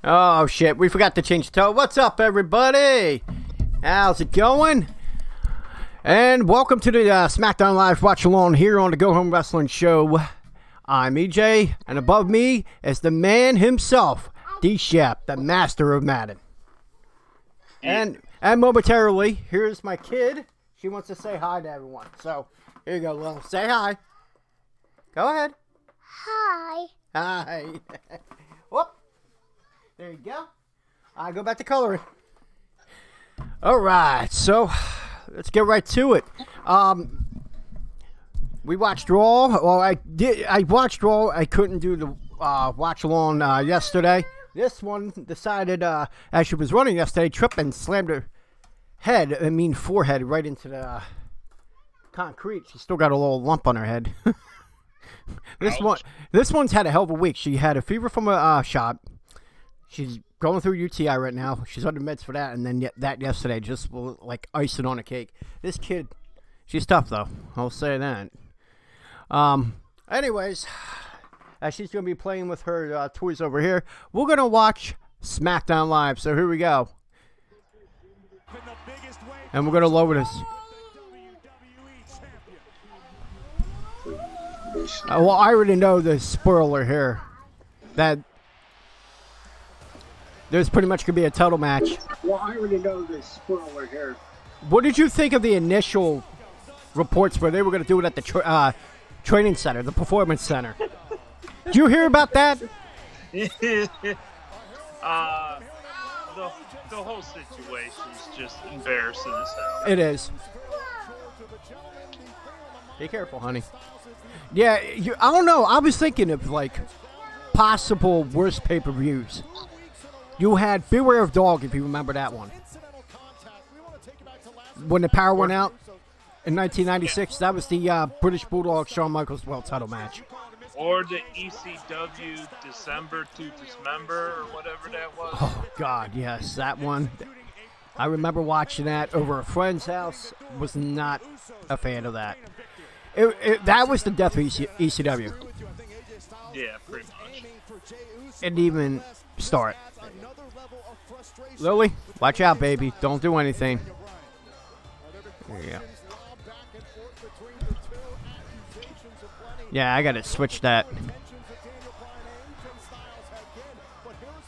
Oh shit, we forgot to change the tone. What's up, everybody? How's it going? And welcome to the Smackdown Live Watch Along here on the Go Home Wrestling Show. I'm EJ, and above me is the man himself, D-Shep, the master of Madden. And momentarily, here's my kid. She wants to say hi to everyone. So, here you go, Lil. Say hi. Go ahead. Hi. Hi. Whoop. There you go. I go back to coloring. All right, so let's get right to it. We watched Raw. Well, I watched Raw. I couldn't do the watch along yesterday. This one decided, as she was running yesterday, tripped and slammed her forehead right into the concrete. She still got a little lump on her head. This one's had a hell of a week. She had a fever from a shot. She's going through UTI right now. She's under meds for that, and then that yesterday just like icing on a cake. This kid, she's tough though. I'll say that. Anyways, as she's gonna be playing with her toys over here, we're gonna watch SmackDown Live. So here we go, and we're gonna lower this. Well, I already know the spoiler here that there's pretty much going to be a title match. Well, I already know the spoiler here. What did you think of the initial reports where they were going to do it at the training center, the performance center? Did you hear about that? The whole situation is just embarrassing as hell. It is. Be careful, honey. Yeah, I don't know. I was thinking of, like, possible worst pay-per-views. You had Beware of Dog, if you remember that one. When the power went out in 1996, that was the British Bulldog Shawn Michaels World Title match. Or the ECW December to Dismember, or whatever that was. Oh, God, yes, that one. I remember watching that over a friend's house. Was not a fan of that. That was the death of ECW. Yeah, pretty much. It didn't even start. Lily, watch out, baby. Don't do anything. There you go. Yeah, I gotta switch that.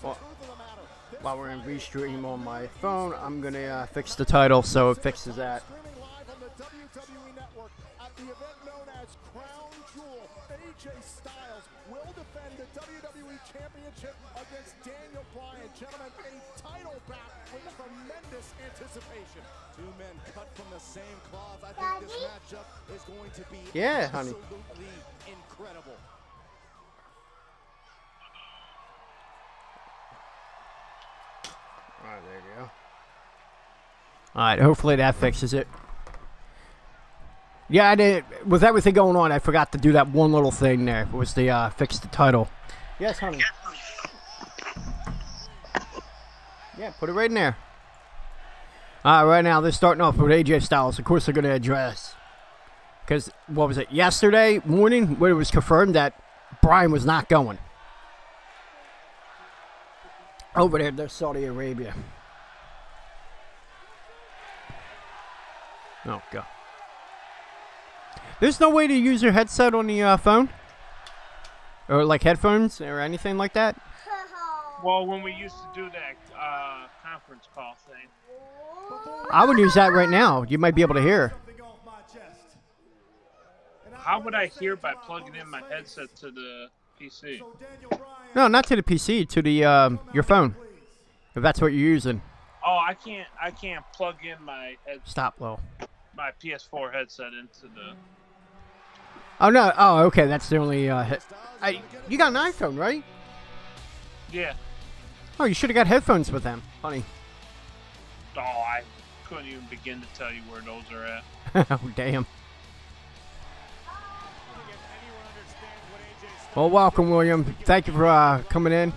Well, while we're in restream on my phone, I'm gonna fix the title so it fixes that. Two men cut from the same cloth. I think this matchup is going to be honey. absolutely incredible. All right, there you go. All right, hopefully that fixes it. Yeah, I did. With everything going on, I forgot to do that one little thing there. It was the fix the title. Yes, honey. Yeah, put it right in there. Right now, they're starting off with AJ Styles. Of course, they're going to address. Because, what was it, yesterday morning, where it was confirmed that Bryan was not going. Over there, there's Saudi Arabia. Oh, God. There's no way to use your headset on the phone? Or, like, headphones or anything like that? Well, when we used to do that conference call thing. I would use that right now. You might be able to hear. How would I hear by plugging in my headset to the PC? No, not to the PC, to the your phone. If that's what you're using. Oh, I can't plug in my Stop, Lil. my PS4 headset into the. Oh no! Oh, okay. That's the only. You got an iPhone, right? Yeah. Oh, you should have got headphones with them, honey. Oh, I couldn't even begin to tell you where those are at. Oh, damn. Well, welcome, William. Thank you for coming in.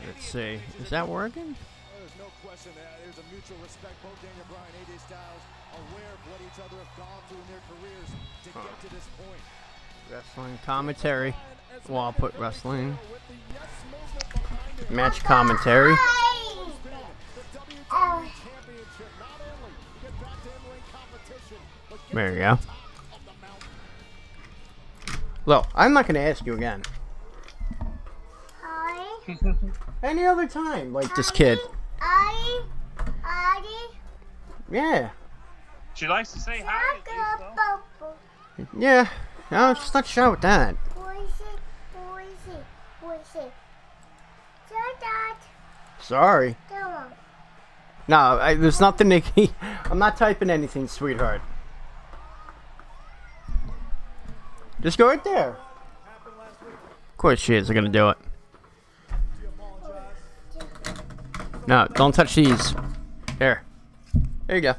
Let's see. Is that working? there's no question that there's a mutual respect. Both Daniel Bryan and AJ Styles aware of what each other have gone through in their careers to get to this point. Wrestling commentary. Well, I'll put wrestling. Match commentary. There you go. Look, I'm not going to ask you again. Any other time, like this kid. Yeah. She likes to say hi, at least, though. Yeah. No, just not sure with that. Sorry. No, there's nothing, Nikki. I'm not typing anything, sweetheart. Just go right there. Of course she is. I'm gonna do it. No, don't touch these. Here. There you go.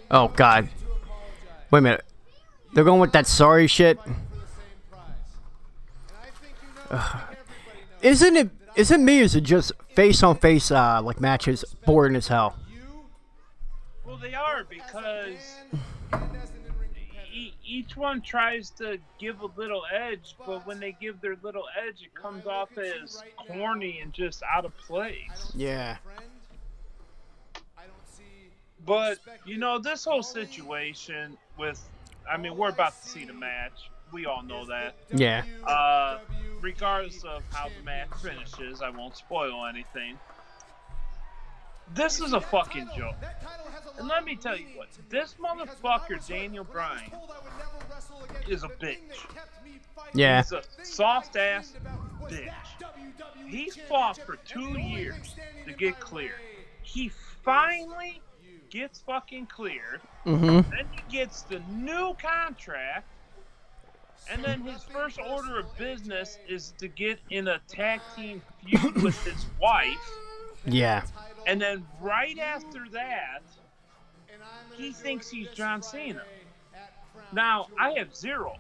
Oh, God. Wait a minute. They're going with that sorry shit. Isn't it me, or is it just face-on-face like matches boring as hell? Well, they are, because each one tries to give a little edge, but when they give their little edge, it comes off as corny and just out of place. Yeah. But, you know, this whole situation with, I mean, we're about to see the match. We all know that. Yeah. Regardless of how the match finishes, I won't spoil anything. This is a fucking joke. And let me tell you what, this motherfucker, Daniel Bryan, is a bitch. Yeah. He's a soft-ass bitch. He fought for 2 years to get cleared. He finally gets fucking cleared. Mm-hmm. Then he gets the new contract. And then his first order of business is to get in a tag team feud with his wife. Yeah. And then right after that, he thinks he's John Cena. Now, I have zero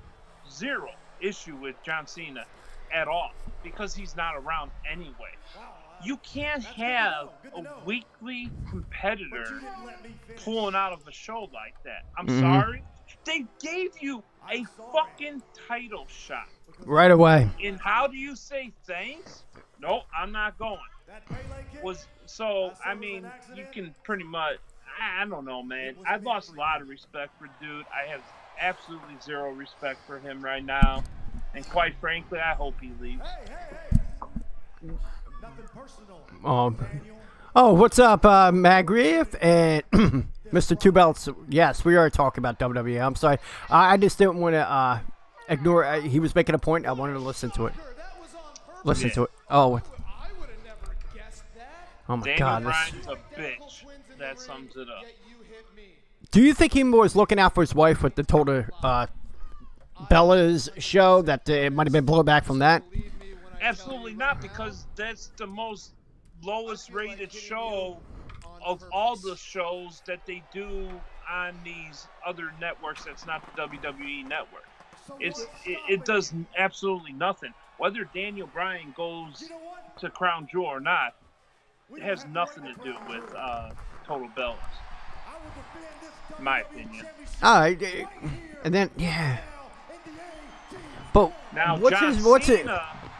issue with John Cena at all, because he's not around anyway. You can't have a weekly competitor pulling out of a show like that. I'm sorry. They gave you a fucking title shot. Right away. And how do you say thanks? No, I'm not going. I mean, you can pretty much, I don't know, man. I've lost a lot of respect for dude. I have absolutely zero respect for him right now. And quite frankly, I hope he leaves. Oh, what's up, Magriff and Mr. Two Belts? Yes, we are talking about WWE. I'm sorry. I just didn't want to ignore. He was making a point. I wanted to listen to it. Listen to it. Oh. Oh my God. Daniel Bryan's a bitch. That sums it up. Do you think he was looking out for his wife with the Total Bella's show, that it might have been blowback from that? Absolutely not, because that's the most lowest rated show of all the shows that they do on these other networks that's not the WWE network. It does absolutely nothing. Whether Daniel Bryan goes to Crown Jewel or not, it has nothing to do with Total Bellas, in my opinion. And then, yeah. But now, what's John Cena Cena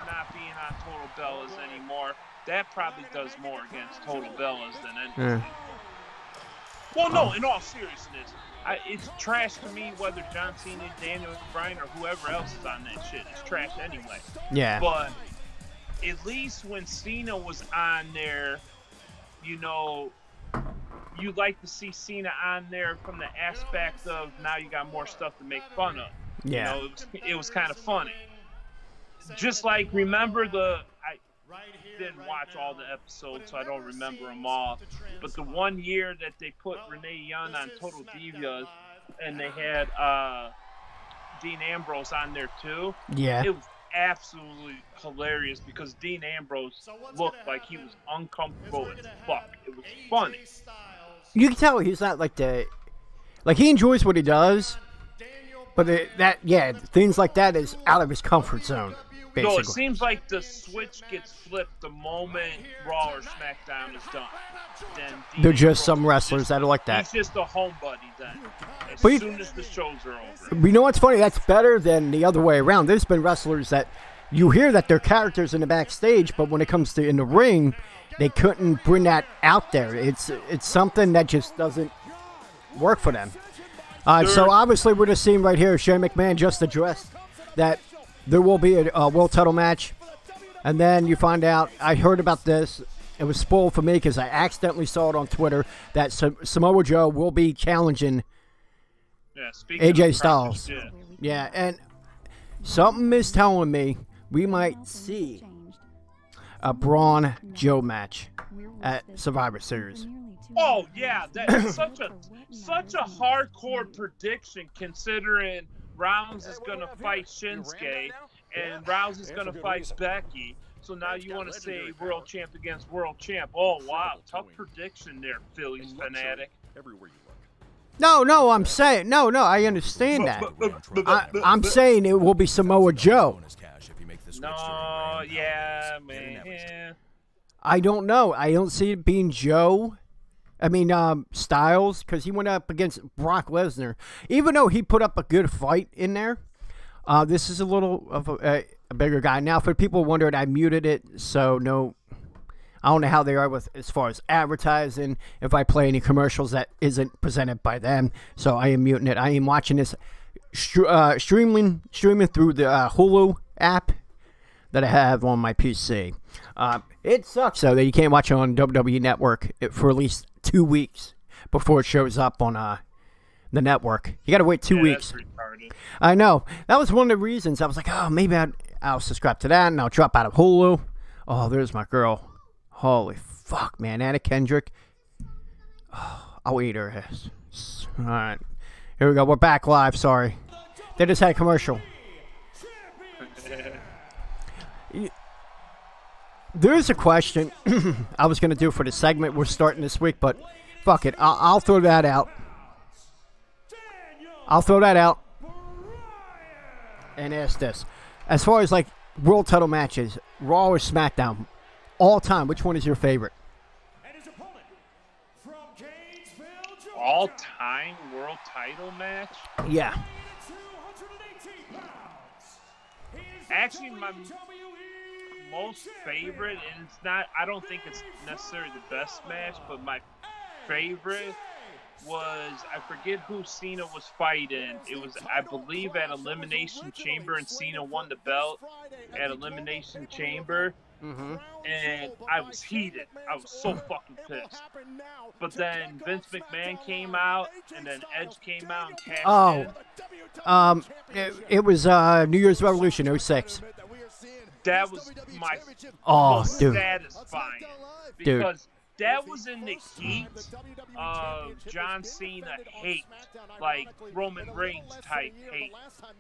not being on Total Bellas anymore, that probably does more against Total Bellas than anything. Well, no, in all seriousness, it's trash to me whether John Cena, Daniel Bryan, or whoever else is on that shit. It's trash anyway. Yeah. But at least when Cena was on there, you know, you like to see Cena on there from the aspect of now you got more stuff to make fun of. Yeah. You know, it was kind of funny. Just like, remember I didn't watch all the episodes, so I don't remember them all. But the one year that they put Renee Young on Total Divas, and they had Dean Ambrose on there too. Yeah. It was absolutely hilarious because Dean Ambrose looked like he was uncomfortable as fuck. It was funny. You can tell he's not like he enjoys what he does, but things like that is out of his comfort zone. basically. No, it seems like the switch gets flipped the moment Raw or SmackDown is done. Then They're just some wrestlers that are like that. He's just a homebody then. As But soon as the shows are over. You know what's funny? That's better than the other way around. There's been wrestlers that you hear that they're characters in the backstage, but when it comes to in the ring, they couldn't bring that out there. It's something that just doesn't work for them. So obviously we're just seeing right here, Shane McMahon just addressed that there will be a world title match. And then you find out, I heard about this, it was spoiled for me because I accidentally saw it on Twitter, that Samoa Joe will be challenging AJ Styles. Yeah, and something is telling me we might see a Braun Joe match at Survivor Series. Oh yeah, that's such a hardcore prediction considering Rounds is gonna fight Shinsuke and Rounds is gonna fight Becky. So now you want to say world champ against world champ? Oh wow, tough prediction there, Phillies fanatic. No, I'm saying I understand that. I'm saying it will be Samoa Joe. No, yeah, man. I don't know. I don't see it being Joe. I mean, Styles, because he went up against Brock Lesnar. Even though he put up a good fight in there, this is a little of a bigger guy. Now, for people wondering, I muted it, so no, I don't know how they are with as far as advertising, if I play any commercials that isn't presented by them, so I am muting it. I am watching this streaming through the Hulu app that I have on my PC. It sucks, though, that you can't watch it on WWE Network for at least 2 weeks before it shows up on the network. You got to wait 2 weeks. That's retarded. I know. That was one of the reasons. I was like, oh, maybe I'll subscribe to that, and I'll drop out of Hulu. Oh, there's my girl. Holy fuck, man. Anna Kendrick. Oh, I'll eat her ass. All right. Here we go. We're back live. Sorry. They just had a commercial. There's a question I was going to do for the segment we're starting this week, but fuck it. I'll throw that out. I'll throw that out and ask this. As far as, like, world title matches, Raw or SmackDown, all time, which one is your favorite? All-time world title match? Yeah. Actually, my most favorite, and it's not, I don't think it's necessarily the best match, but my favorite was, I forget who Cena was fighting. It was, I believe, at Elimination Chamber, and Cena won the belt at Elimination Chamber. Mm-hmm. And I was heated. I was so fucking pissed. But then Vince McMahon came out, and then Edge came out and cashed in. It was New Year's Revolution 06. That was my most dude. satisfying. Because that was in the heat of John Cena hate, like Roman Reigns type hate.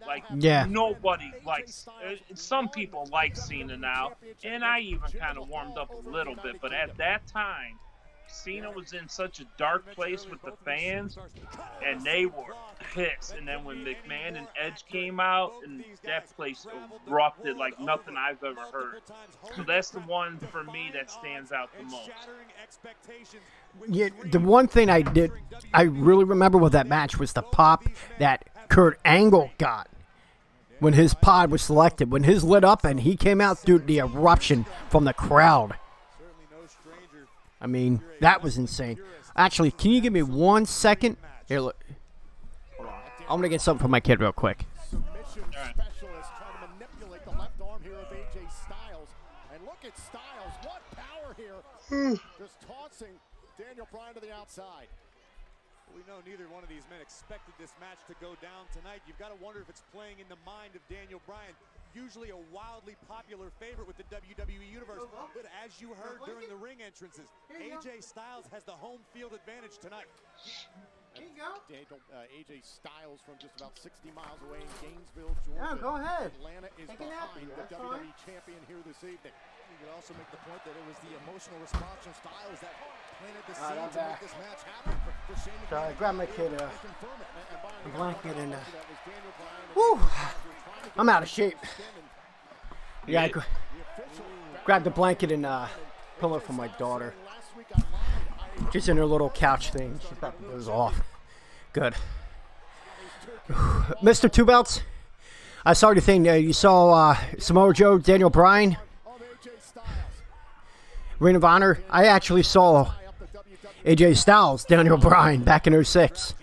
Like, nobody likes, some people like Cena now, and I even kind of warmed up a little bit, but at that time, Cena was in such a dark place with the fans, and they were pissed. And then when McMahon and Edge came out, and that place erupted like nothing I've ever heard. So that's the one for me that stands out the most. Yeah, the one thing I really remember with that match was the pop that Kurt Angle got when his pod was selected. When his lit up and he came out through the eruption from the crowd. I mean, that was insane. Actually, can you give me 1 second? Here, look. Hold on. I'm going to get something for my kid real quick. Specialist trying to manipulate the left arm here of AJ Styles. And look at Styles. What power here. Just tossing Daniel Bryan to the outside. We know neither one of these men expected this match to go down tonight. You've got to wonder if it's playing in the mind of Daniel Bryan. Usually a wildly popular favorite with the WWE Universe. But as you heard during the ring entrances, AJ Styles has the home field advantage tonight. There you go. AJ Styles from just about 60 miles away in Gainesville, Georgia. Yeah, go ahead. Atlanta is behind the WWE champion here this evening. You could also make the point that it was the emotional response from Styles that planted the scene to make this match happen for Shane McMahon. Sorry, grab my kid a blanket and woo! I'm out of shape. Yeah, I grabbed the blanket and pillow for my daughter. Just in her little couch thing. She's about to doze off. Good. Mr. Two Belts, I saw your thing there. You saw Samoa Joe, Daniel Bryan, Ring of Honor. I actually saw AJ Styles, Daniel Bryan back in 06.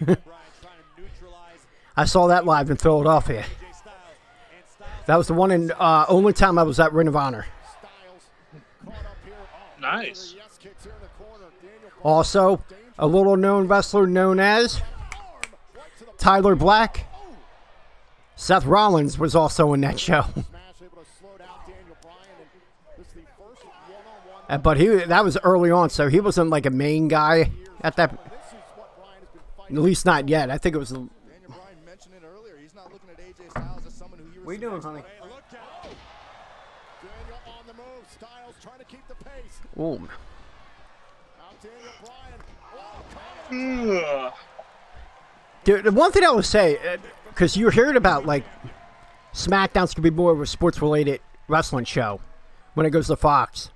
I saw that live in Philadelphia. That was the one and only time I was at Ring of Honor. Nice. Also, a little known wrestler known as Tyler Black. Seth Rollins was also in that show. But that was early on, so he wasn't like a main guy at that. At least not yet. I think it was. What are you doing, honey? Ooh. Dude, the one thing I would say, because you're hearing about like SmackDown's gonna be more of a sports-related wrestling show when it goes to Fox.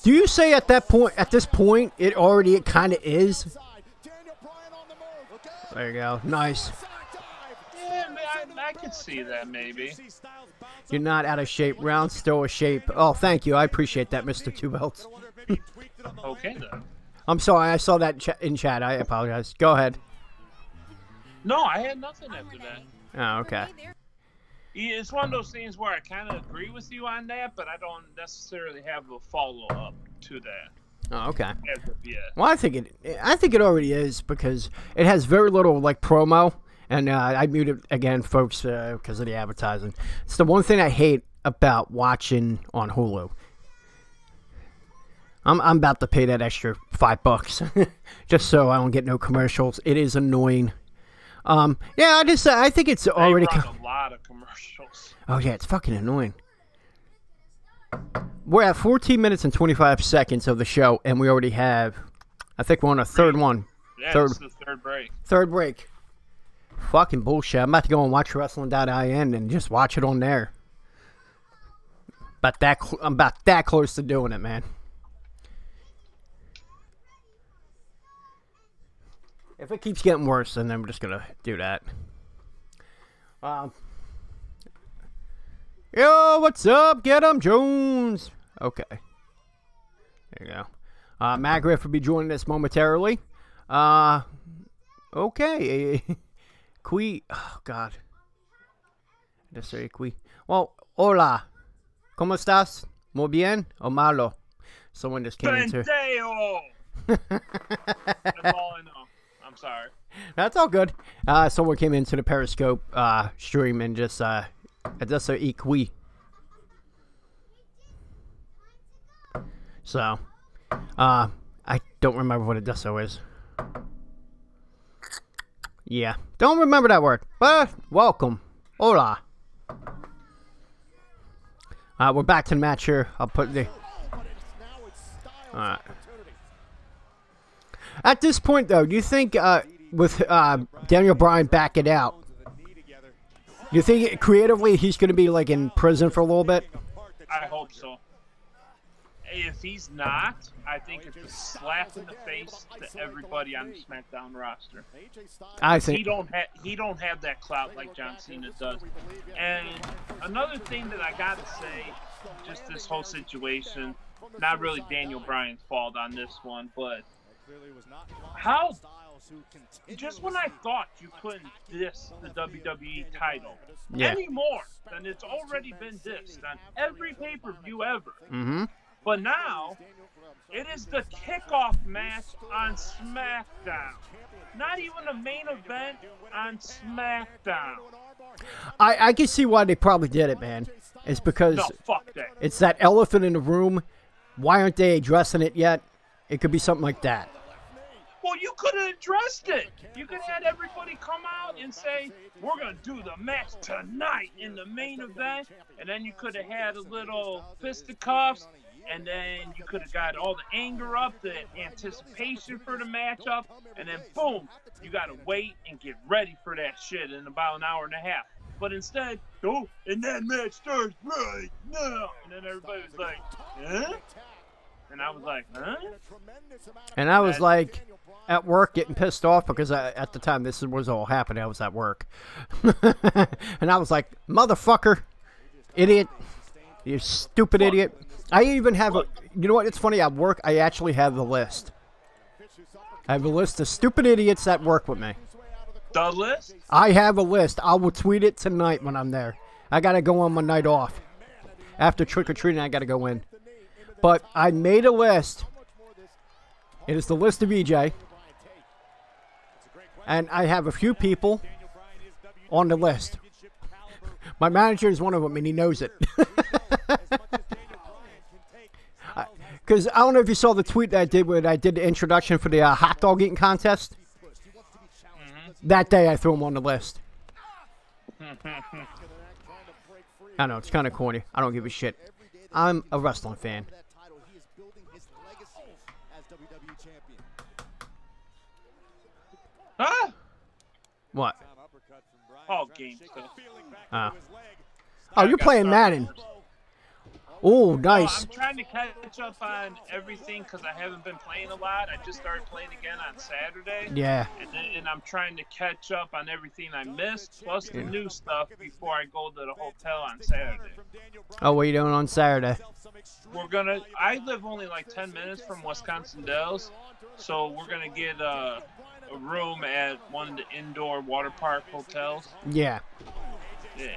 Do you say at this point, it kind of is? There you go. Nice. Yeah, I could see that maybe. You're not out of shape. Round still a shape. Oh, thank you. I appreciate that, Mr. Two Belts. Okay, then. I'm sorry. I saw that in chat. I apologize. Go ahead. No, I had nothing after that. Oh, okay. Yeah, it's one of those things where I kind of agree with you on that, but I don't necessarily have a follow-up to that. Oh, okay. Yeah. Well, I think it already is because it has very little like promo, and I muted again, folks, because of the advertising. It's the one thing I hate about watching on Hulu. I'm about to pay that extra $5 just so I don't get no commercials. It is annoying. Yeah, I think it's already. They run a lot of commercials. Oh yeah, it's fucking annoying. We're at 14 minutes and 25 seconds of the show, and we already have, I think we're on a third one. Yeah, it's the third break. Third break. Fucking bullshit. I'm about to go and watch wrestling.in and just watch it on there. I'm about that close to doing it, man. If it keeps getting worse, then I'm just going to do that. Yo, what's up? Get 'em, Jones. Okay. There you go. Griff will be joining us momentarily. Okay. Oh, God. Just say qui. Well, hola. ¿Cómo estás? Muy bien o malo? Someone just came into... That's all I know. I'm sorry. That's all good. Someone came into the Periscope stream and just adesso e qui. So, I don't remember what adesso is. Yeah, don't remember that word. But welcome. Hola. We're back to the match here. I'll put the... Alright. At this point, though, do you think with Daniel Bryan backing out, do you think creatively he's going to be like in prison for a little bit? I hope so. If he's not, I think it's a slap in the face to everybody on the SmackDown roster. I think he don't have that clout like John Cena does. And another thing that I gotta say, just this whole situation, not really Daniel Bryan's fault on this one, but how, just when I thought you couldn't diss the WWE title any more than it's already been dissed on every pay-per-view ever. Mm-hmm. But now, it is the kickoff match on SmackDown. Not even a main event on SmackDown. I can see why they probably did it, man. It's because fuck that. It's that elephant in the room. Why aren't they addressing it yet? It could be something like that. Well, you could have addressed it. You could have had everybody come out and say, we're going to do the match tonight in the main event. And then you could have had a little fisticuffs. And then you could have got all the anger up, the anticipation for the matchup. And then, boom, you got to wait and get ready for that shit in about an hour and a half. But instead, oh, and that match starts right now. And then everybody was like, huh? And I was like, huh? And I was like at work getting pissed off because at the time this was all happening. I was at work. And I was like, motherfucker, idiot, you stupid idiot. I even have a, you know what, it's funny, at work I actually have the list. I have a list of stupid idiots that work with me. The list? I have a list. I will tweet it tonight when I'm there. I got to go on my night off. After trick-or-treating, I got to go in. But I made a list. It is the list of EJ. And I have a few people on the list. My manager is one of them, and he knows it. Because I don't know if you saw the tweet that I did when I did the introduction for the hot dog eating contest. That day I threw him on the list. I know, it's kind of corny. I don't give a shit. I'm a wrestling fan. Huh? What? Oh, game stuff. Oh, you're playing Madden. Oh, nice. I'm trying to catch up on everything because I haven't been playing a lot. I just started playing again on Saturday. Yeah. And I'm trying to catch up on everything I missed, plus the new stuff before I go to the hotel on Saturday. Oh, what are you doing on Saturday? I live only like 10 minutes from Wisconsin Dells, so we're going to get a room at one of the indoor water park hotels. Yeah. Yeah.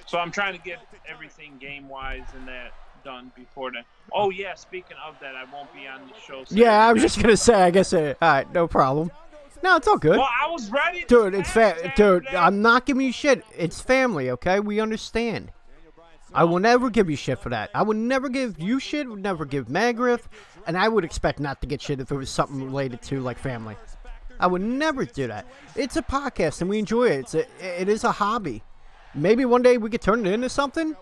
So I'm trying to get everything game-wise and that done before then. Oh, yeah, speaking of that, I won't be on the show Saturday. Yeah, I was just going to say, I guess, all right, no problem. No, it's all good. Well, I was ready. Dude, dude, I'm not giving you shit. It's family, okay? We understand. I will never give you shit for that. I would never give you shit, would never give McGriff, and I would expect not to get shit if it was something related to, like, family. I would never do that. It's a podcast, and we enjoy it. It is a hobby. Maybe one day we could turn it into something,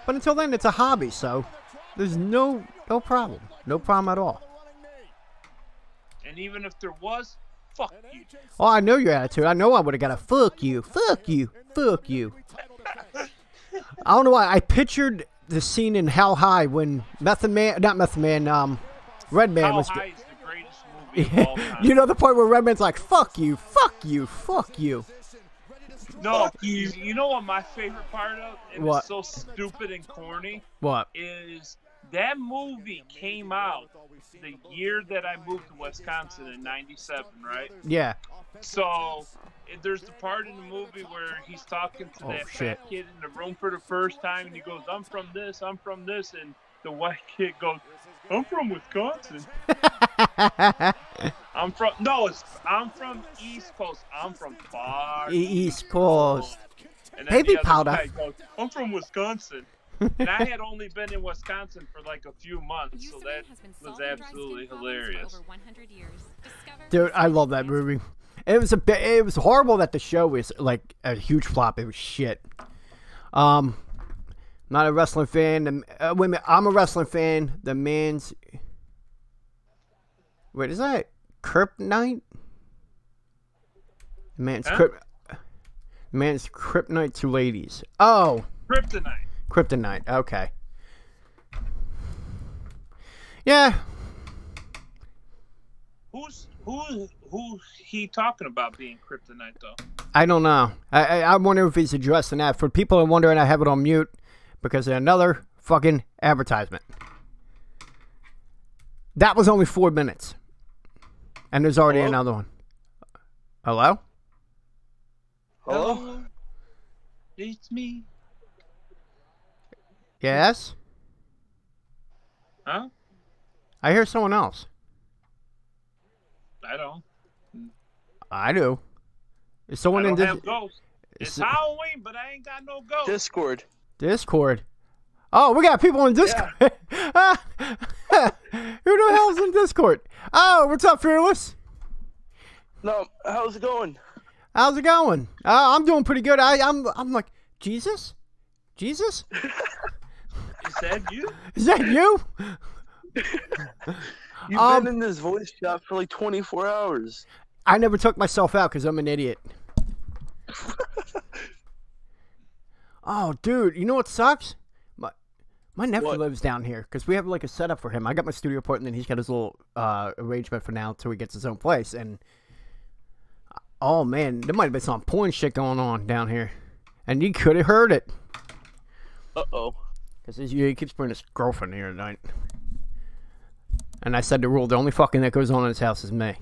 but until then, it's a hobby, so there's no problem. No problem at all. And even if there was, fuck you. Oh, I know your attitude. I know I would have got a fuck you, fuck you, fuck you. I don't know why. I pictured the scene in How High when Redman was... How High is the greatest movie of all time. You know the part where Redman's like, fuck you, fuck you, fuck you. No, you know what my favorite part of? And What? It's so stupid and corny. What? Is that movie came out the year that I moved to Wisconsin in '97, right? Yeah. So there's the part in the movie where he's talking to that fat kid in the room for the first time, and he goes, I'm from this, and the white kid goes, I'm from Wisconsin. I'm from East Coast. I'm from far East Coast. And then Baby the other powder. guy goes, I'm from Wisconsin. And I had only been in Wisconsin for like a few months, so that was absolutely hilarious. Dude, I love that movie. It was horrible that the show was like a huge flop. It was shit. Not a wrestling fan. Wait a minute, I'm a wrestling fan. The man's... Wait, is that Kryptonite? Man's Kryptonite to ladies. Oh. Kryptonite. Okay. Yeah. Who's he talking about being Kryptonite though? I don't know. I wonder if he's addressing that. For people who are wondering, I have it on mute because of another fucking advertisement. That was only 4 minutes. And there's already another one. Hello? Hello? It's me. Yes? Huh? I hear someone else. I don't. I do. Is someone I in don't have ghosts. It's Halloween, but I ain't got no ghosts. Discord. Oh, we got people in Discord. Yeah. Who the hell's in Discord? Oh, what's up, Fearless? No, how's it going? How's it going? I'm doing pretty good. I'm like, Jesus? Jesus? Is that you? Is that you? You've been in this voice shop for like 24 hours. I never took myself out because I'm an idiot. Oh, dude, you know what sucks? My nephew What? lives down here because we have like a setup for him. I got my studio port, and then he's got his little arrangement for now until he gets his own place. And oh man, there might have been some porn shit going on down here, and you could have heard it. Uh-oh. Because he keeps bringing his girlfriend here tonight. And I said the rule: the only fucking that goes on in his house is me.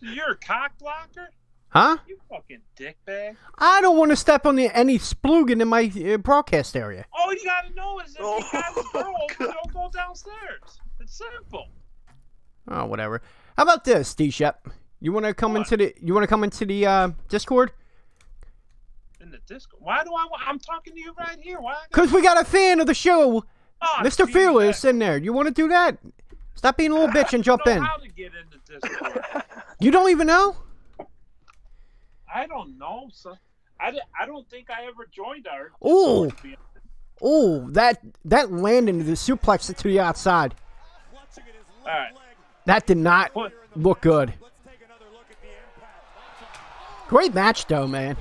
You're a cock blocker? Huh? You fucking dickbag. I don't want to step on any sploogan in my broadcast area. All you gotta know is if Oh, you got a girl, God. don't go downstairs. It's simple. Oh, whatever. How about this, D-Shep? You want to come What? into the Discord? In the disco. Why do I'm talking to you right here. Why? Because we got a fan of the show, Oh, Mr. geez, Fearless, in there. You want to do that? Stop being a little bitch and jump I don't in. know how to get into Discord. You don't even know? I don't know, son. I don't think I ever joined our. Ooh. Discord, to be honest. Oh, that landing to the suplex to the outside. All right. That did not What? look good. Let's take another look at the impact. Great match, though, man.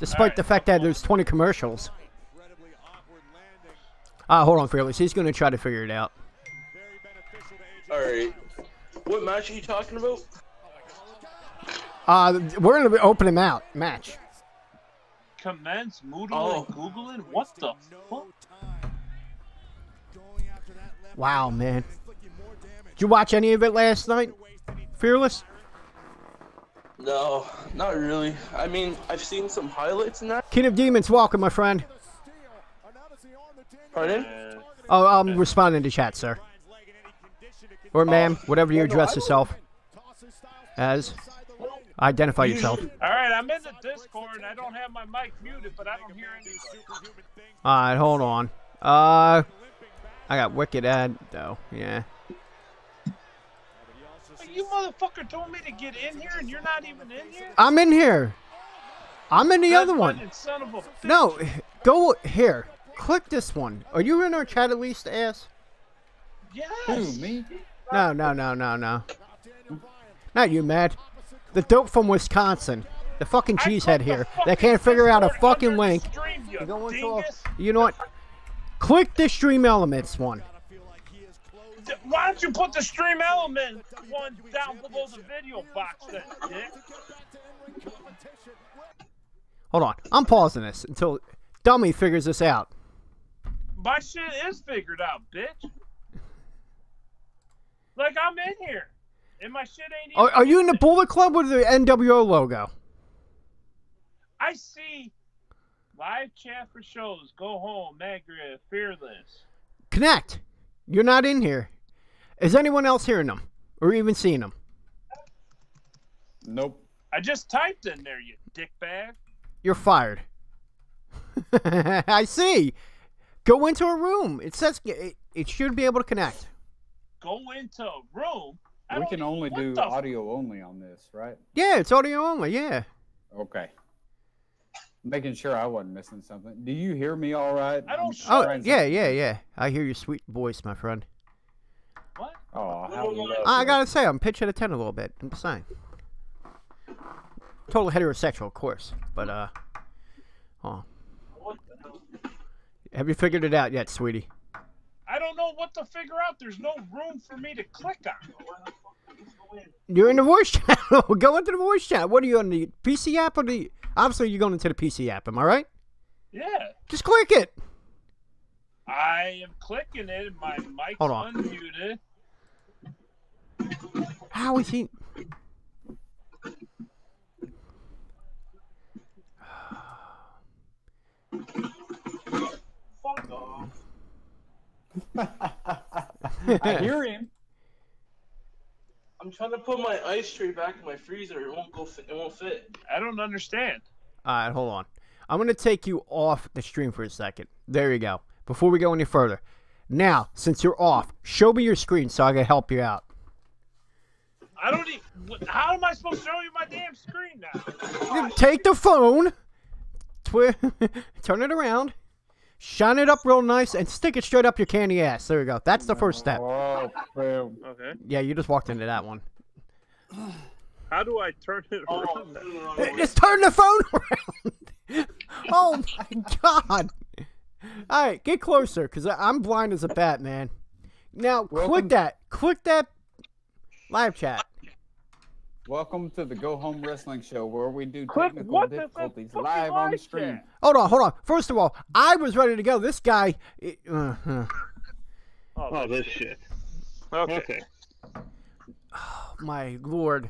Despite the fact that there's 20 commercials. Incredibly awkward landing. Hold on, Fearless. He's going to try to figure it out. Very beneficial to AJ. Alright. What match are you talking about? We're going to be opening out match. Commence moodling Oh. and googling. What the fuck? Wow, man. Did you watch any of it last night, Fearless? No, not really. I mean, I've seen some highlights in that. King of Demons, welcome, my friend. Pardon? Oh, I'm responding to chat, sir. Or ma'am, whatever you address yourself as. Identify yourself. All right, I'm in the Discord and I don't have my mic muted, but I don't hear anything. Alright, hold on. I got Wicked Ad, though. Yeah. You motherfucker told me to get in here and you're not even in here? I'm in here. I'm in the other one. Fucking son of a bitch. No, go here. Click this one. Are you in our chat at least, ass? Yes. Me? No. Not you, Matt. The dope from Wisconsin. The fucking I cheesehead put the here. fucking That can't figure out a Discord fucking under the link. stream, you Go into a- dingus. You know what? Click the Stream Elements one. Why don't you put the stream element one down below the video box then, dick? Hold on. I'm pausing this until Dummy figures this out. My shit is figured out, bitch. Like, I'm in here. And my shit ain't even... Are you in the Bullet Club with the NWO logo? I see live chat for shows. Go home, Magritte, Fearless. Connect. You're not in here. Is anyone else hearing them? Or even seeing them? Nope. I just typed in there, you dickbag. You're fired. I see. Go into a room. It says it should be able to connect. Go into a room. I We don't can even- only what do the audio only on this, right? Yeah, it's audio only. Yeah. Okay. Making sure I wasn't missing something. Do you hear me all right? I don't I'm shut- Oh, trying to- yeah. I hear your sweet voice, my friend. What? Oh, how lovely. I gotta say, I'm pitching a 10 a little bit. I'm just saying. Total heterosexual, of course. But, oh. Have you figured it out yet, sweetie? I don't know what to figure out. There's no room for me to click on. You're in the voice channel. Go into the voice chat. What are you on the PC app or the? Obviously, you're going into the PC app. Am I right? Yeah. Just click it. I am clicking it and my mic's Hold on. unmuted. How is he? Fuck off. I hear him. I'm trying to put my ice tray back in my freezer. It won't go. It won't fit. I don't understand. All right, hold on. I'm going to take you off the stream for a second. There you go. Before we go any further. Now, since you're off, show me your screen so I can help you out. I don't even. How am I supposed to show you my damn screen now? Take the phone, turn it around, shine it up real nice, and stick it straight up your candy ass. There we go. That's the first step. Oh, boom. Okay. Yeah, you just walked into that one. How do I turn it around? Just turn the phone around. Oh my God. All right, get closer, because I'm blind as a bat, man. Now, click that live chat. Welcome to the Go Home Wrestling Show, where we do Click technical what the difficulties fucking live on live stream. chat? Hold on. First of all, I was ready to go. This guy... Oh, this shit. Okay. Oh, my Lord.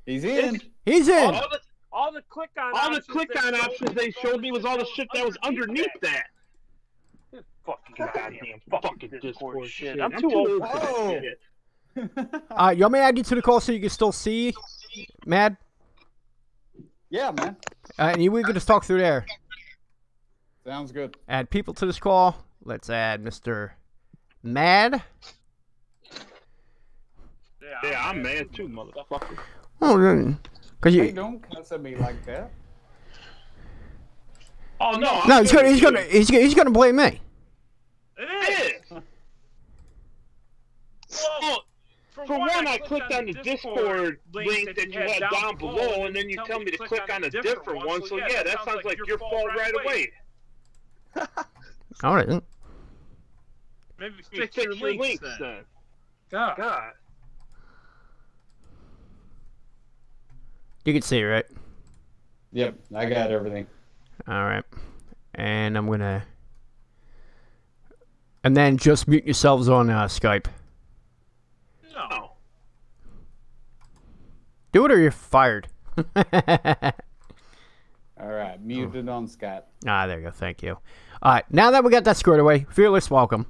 He's in. He's in. All the click on options they showed me was all the shit that was underneath that. Fucking goddamn fucking Discord shit. I'm too old for that shit. You want me to add you to the call so you can still see, Mad? Yeah, man. And we can just talk through there. Sounds good. Add people to this call. Let's add Mr. Mad. Yeah, I'm mad too, motherfucker. Oh, then. Hey, don't cuss at me like that. Oh no! No, he's gonna blame me. It is. Well, for one, I clicked on the Discord link that you had down below, and then you tell me to click on a different one. So yeah, that sounds like your fault right away. All right. Maybe Fix your links then. God. You can see, right? Yep, I got everything. All right. And I'm gonna... And then just mute yourselves on Skype. No. Do it or you're fired. All right, muted on Skype. Ah, there you go. Thank you. All right, now that we got that squared away, Fearless, welcome.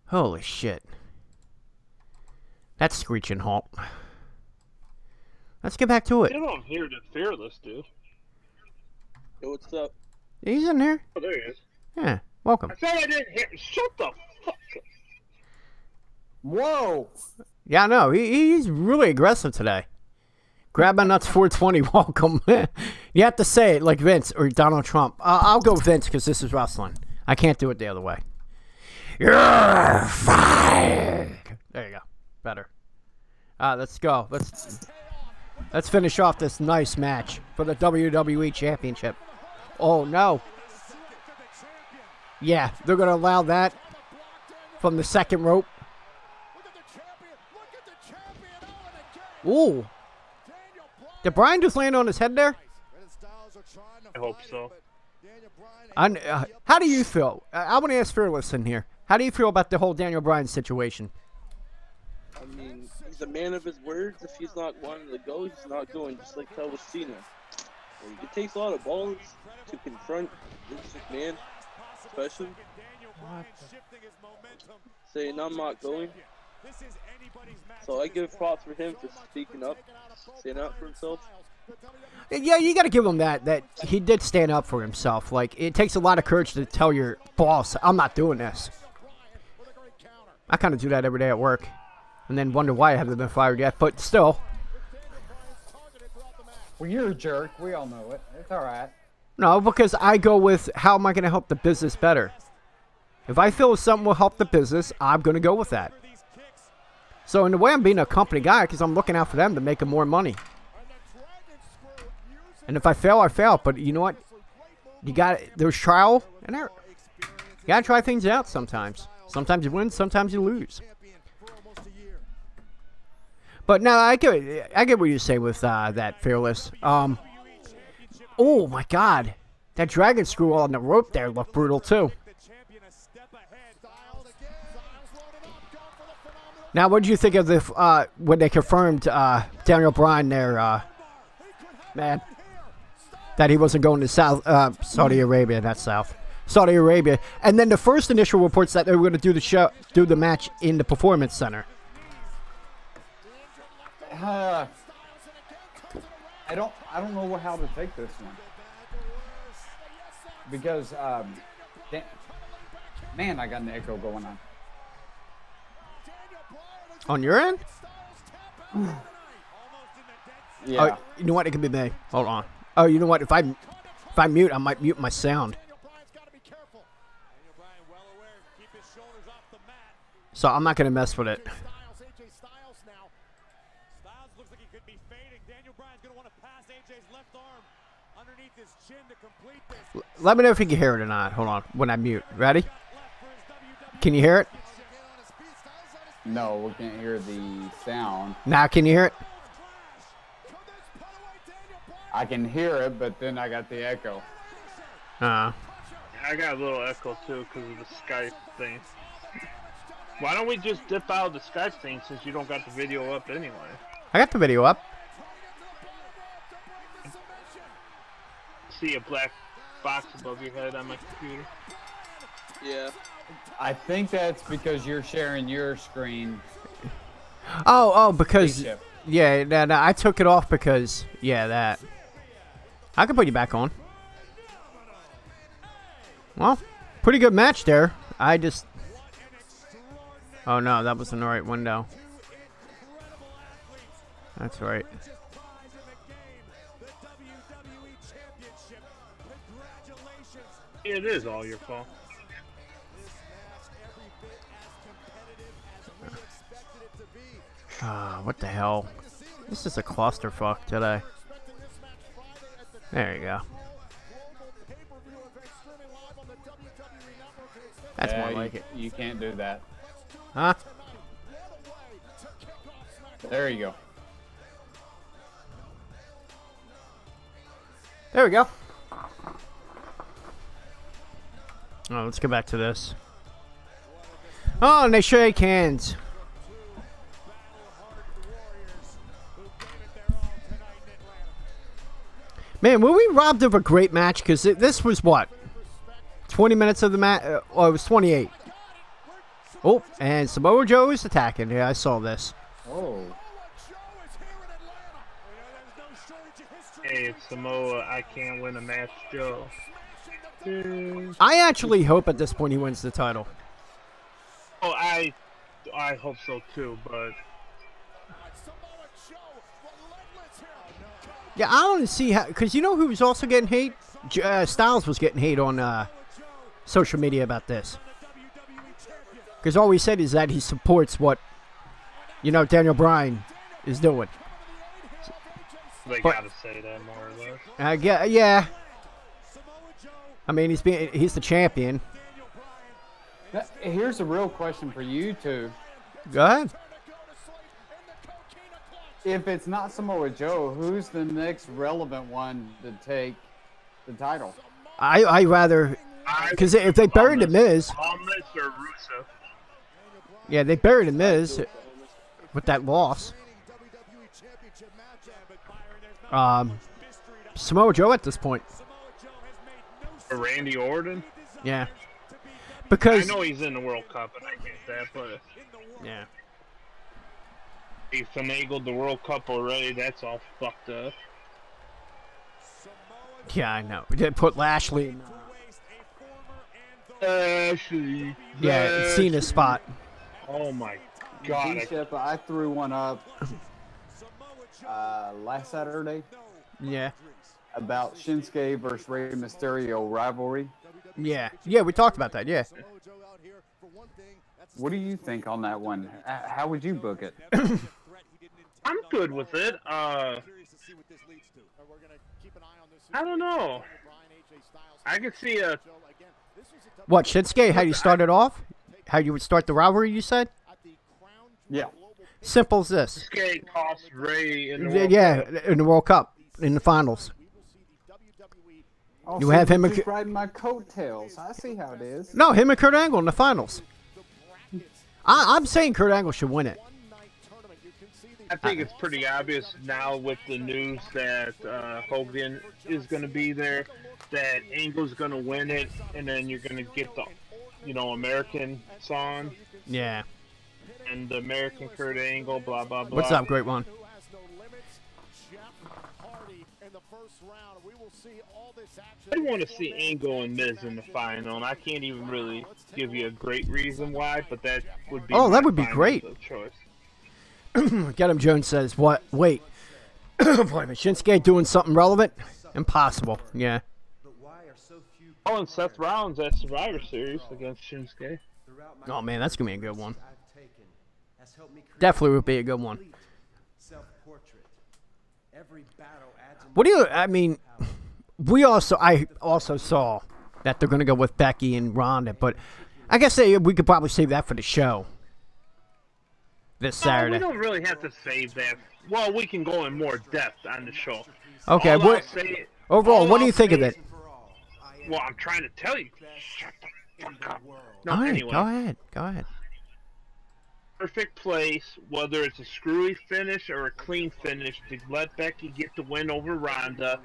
Holy shit. That's screeching halt. Let's get back to it. You don't hear the Fearless, dude. Yo, what's up? He's in there. Oh, there he is. Yeah, welcome. I said I didn't hear. Shut the fuck up. Whoa! Yeah, no, he's really aggressive today. Grab my nuts 420, welcome. You have to say it like Vince or Donald Trump. I'll go Vince because this is wrestling. I can't do it the other way. You're fired. There you go. Better. Let's go. Let's finish off this nice match for the WWE Championship. Oh, no. Yeah, they're going to allow that from the second rope. Ooh. Did Bryan just land on his head there? I hope so. How do you feel? I want to ask Fearless in here. How do you feel about the whole Daniel Bryan situation? I mean, he's a man of his words. If he's not wanting to go, he's not going, just like that with Cena. Like, it takes a lot of balls to confront Vince McMahon, especially. Saying, I'm not going. So I give props for him for speaking up, standing up for himself. Yeah, you got to give him that he did stand up for himself. Like, it takes a lot of courage to tell your boss, I'm not doing this. I kind of do that every day at work. And then wonder why I haven't been fired yet, but still. Well, you're a jerk. We all know it. It's all right. No, because I go with, how am I going to help the business better? If I feel something will help the business, I'm going to go with that. So in a way, I'm being a company guy because I'm looking out for them to make them more money. And if I fail, I fail. But you know what? There's trial and error. You got to try things out sometimes. Sometimes you win, sometimes you lose. But no, I get what you say with that Fearless. Oh my God, that dragon screw on the rope there looked brutal too. Now, what did you think of the when they confirmed Daniel Bryan there, man, that he wasn't going to Saudi Arabia, not South. Saudi Arabia, and then the first initial reports that they were going to do the match in the Performance Center. I don't know how to take this one because man, I got an echo going on. On your end? Yeah. Oh, you know what? It could be me. Hold on. Oh, you know what? If I mute, I might mute my sound. So I'm not gonna mess with it. like he could be fading. Daniel Bryan's going to want to pass AJ's left arm underneath his chin to complete this. Let me know if you can hear it or not. Hold on. When I mute. Ready? Can you hear it? No, we can't hear the sound. Now can you hear it? I can hear it, but then I got the echo. I got a little echo too because of the Skype thing. Why don't we just dip out of the Skype thing since you don't got the video up anyway? I got the video up. See a black box above your head on my computer. Yeah. I think that's because you're sharing your screen. Oh, because Chip. yeah, no, I took it off because that. I can put you back on. Well, pretty good match there. I just. Oh no, that wasn't the right window. That's right. It is all your fault. What the hell? This is a clusterfuck today. There you go. That's more like it. You can't do that. Huh? There you go. There we go. Oh, let's go back to this. Oh, and they shake hands. Man, were we robbed of a great match? Because this was what? 20 minutes of the match? Oh, it was 28. Oh, and Samoa Joe is attacking. Yeah, I saw this. Oh. Hey, it's Samoa. I can't win a match, Joe. I actually hope at this point he wins the title. Oh, I hope so too, but yeah, I don't see how, because you know who was also getting hate? Styles was getting hate on social media about this. Because all he said is that he supports what, Daniel Bryan is doing. they gotta say that more or less. Yeah. I mean, he's the champion. Here's a real question for you two. Go ahead. If it's not Samoa Joe, who's the next relevant one to take the title? I rather, because if they buried the Miz, Almas or Rusev? yeah, they buried the Miz with that loss. Samoa Joe at this point. Or Randy Orton? Yeah. Because I know he's in the World Cup, and I get that, but yeah, he finagled the World Cup already. That's all fucked up. yeah, I know. We did put Lashley. Ashley. Yeah, Cena's spot. Oh my God. Bishop, I threw one up last Saturday Yeah, about Shinsuke versus Rey Mysterio rivalry. yeah, we talked about that. Yeah. What do you think on that one? How would you book it? I'm good with it. I don't know. I could see a. What, Shinsuke? How you started off? How you would start the rivalry? You said. Yeah. Simple as this. Shinsuke cost Ray in the World Cup. In the World Cup, in the finals. Oh, You so have him you're and just riding my coattails. I see how it is. No, him and Kurt Angle in the finals. I'm saying Kurt Angle should win it. I think it's pretty obvious now with the news that Hogan is going to be there, that Angle's going to win it, and then you're going to get the, American song. Yeah. And the American Kurt Angle, blah, blah, blah. What's up, great one? I want to see Angle and Miz in the final, and I can't even really give you a great reason why, but that would be that would be final great. choice. Get him. Jones says, "What? Wait, wait a minute. Shinsuke doing something relevant? Impossible." Yeah. Oh, and Seth Rollins at Survivor Series against Shinsuke. Oh man, that's gonna be a good one. Definitely would be a good one. What do you? I mean, I also saw that they're going to go with Becky and Ronda, but I guess we could probably save that for the show this Saturday. We don't really have to save that. Well, we can go in more depth on the show. Okay. Overall, what do you think of it? Well, I'm trying to tell you. Shut the fuck up. No, All right, anyway. Go ahead. Perfect place, whether it's a screwy finish or a clean finish, to let Becky get the win over Ronda.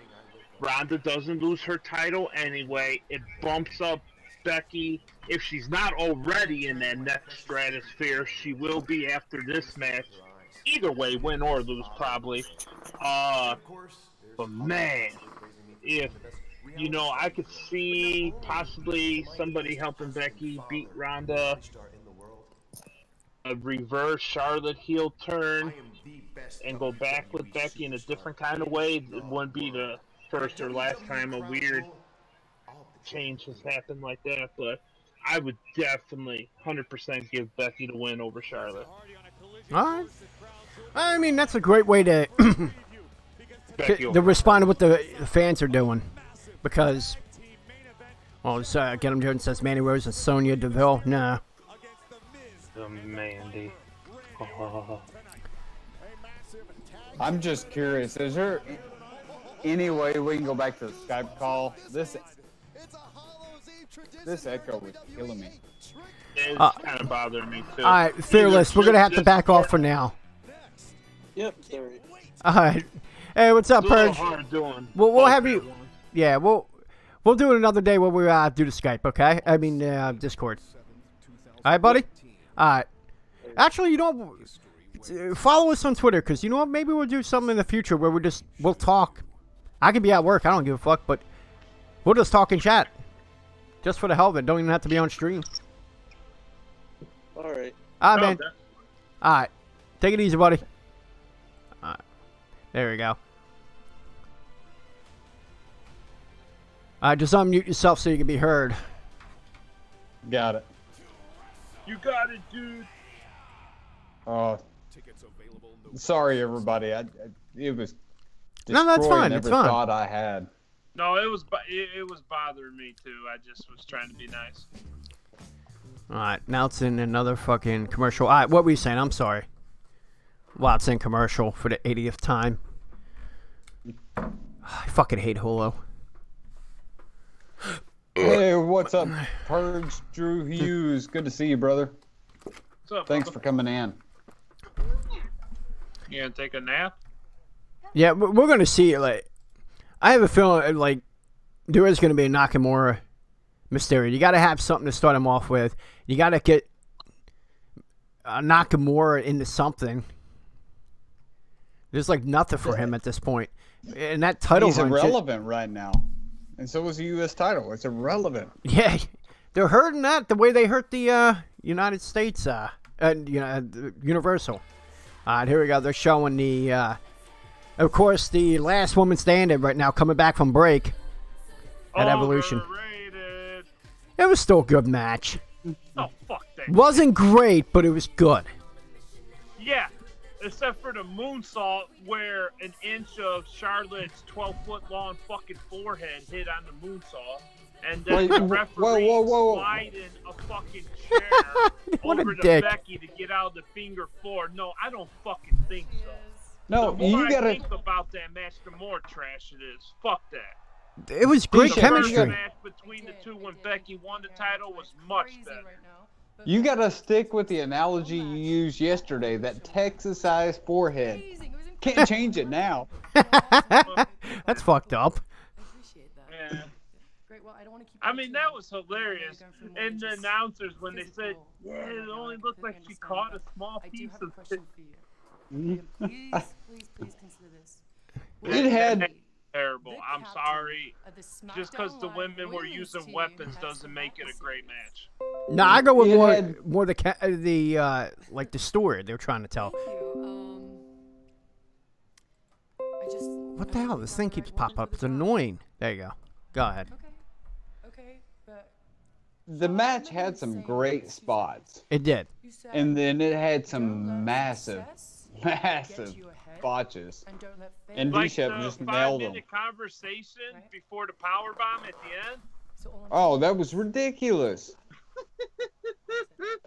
Ronda doesn't lose her title anyway. It bumps up Becky. If she's not already in that next stratosphere, she will be after this match. Either way, win or lose, probably. But man, if I could see possibly somebody helping Becky beat Ronda. A reverse Charlotte heel turn and go back with Becky in a different kind of way. It wouldn't be the first or last time a weird change has happened like that, but I would definitely 100% give Becky the win over Charlotte. All right. I mean, that's a great way to respond to what the fans are doing, because Get 'em Jordan says Mandy Rose and Sonya Deville. Nah. Mandy. I'm just curious. Is there any way we can go back to the Skype call? This echo was killing me. It's kind of bothering me too. All right, Fearless. We're gonna have to back off for now. Yep, sorry. All right. Hey, what's up, Purge? We'll have you. Yeah, we'll do it another day when we do the Skype. Okay? I mean Discord. All right, buddy. All right. Actually, follow us on Twitter, because what? Maybe we'll do something in the future where we'll talk. I could be at work. I don't give a fuck, but we'll just talk and chat. Just for the hell of it. Don't even have to be on stream. All right. All right, man. All right. Take it easy, buddy. All right. There we go. All right, just unmute yourself so you can be heard. Got it. You got it, dude. Oh, sorry, everybody. It was no, that's fine. Every thought I had. No, it was bothering me too. I just was trying to be nice. All right, now it's in another fucking commercial. All right, what were you saying? I'm sorry. Wow, it's in commercial for the 80th time. I fucking hate Hulu. Hey, what's up, Purge? Drew Hughes. Good to see you, brother. What's up? Thanks for coming in. You gonna take a nap? Yeah, we're gonna see. Like, I have a feeling like there is gonna be a Nakamura Mysterio. You got to have something to start him off with. You got to get Nakamura into something. There's like nothing for him at this point, and that title. He's irrelevant right now. And so was the U.S. title. It's irrelevant. Yeah, they're hurting that the way they hurt the United States, Universal. Here we go. They're showing of course, the last woman standing right now, coming back from break at Evolution. It was still a good match. Oh, fuck that. Wasn't great, but it was good. Yeah, except for the moonsault where an inch of Charlotte's 12-foot-long fucking forehead hit on the moonsault, and then the referee sliding a fucking chair over to Becky to get out of the finger four. No, I don't fucking think so. No, the more you gotta think about that match, the more trash it is. Fuck that. It was great chemistry. The match between the two when Becky won the title was much better. You gotta stick with the analogy you used yesterday, that Texas-sized forehead. Can't change it now. That's fucked up. Yeah. I mean, that was hilarious. And the announcers, when they said, yeah, it only looked like she caught a small piece of it. Please consider this. It had... Terrible. I'm sorry. Just because the women were using weapons doesn't make it a great match. No, I go with more the like the story they're trying to tell. What the hell? This thing keeps popping up. It's annoying. There you go. Go ahead. Okay, but the match had some great spots. It did. And then it had some massive botches. And don't let fate And Like D-Shep the just nailed him. 5-minute conversation before the power bomb at the end. So all I'm Oh, that was ridiculous.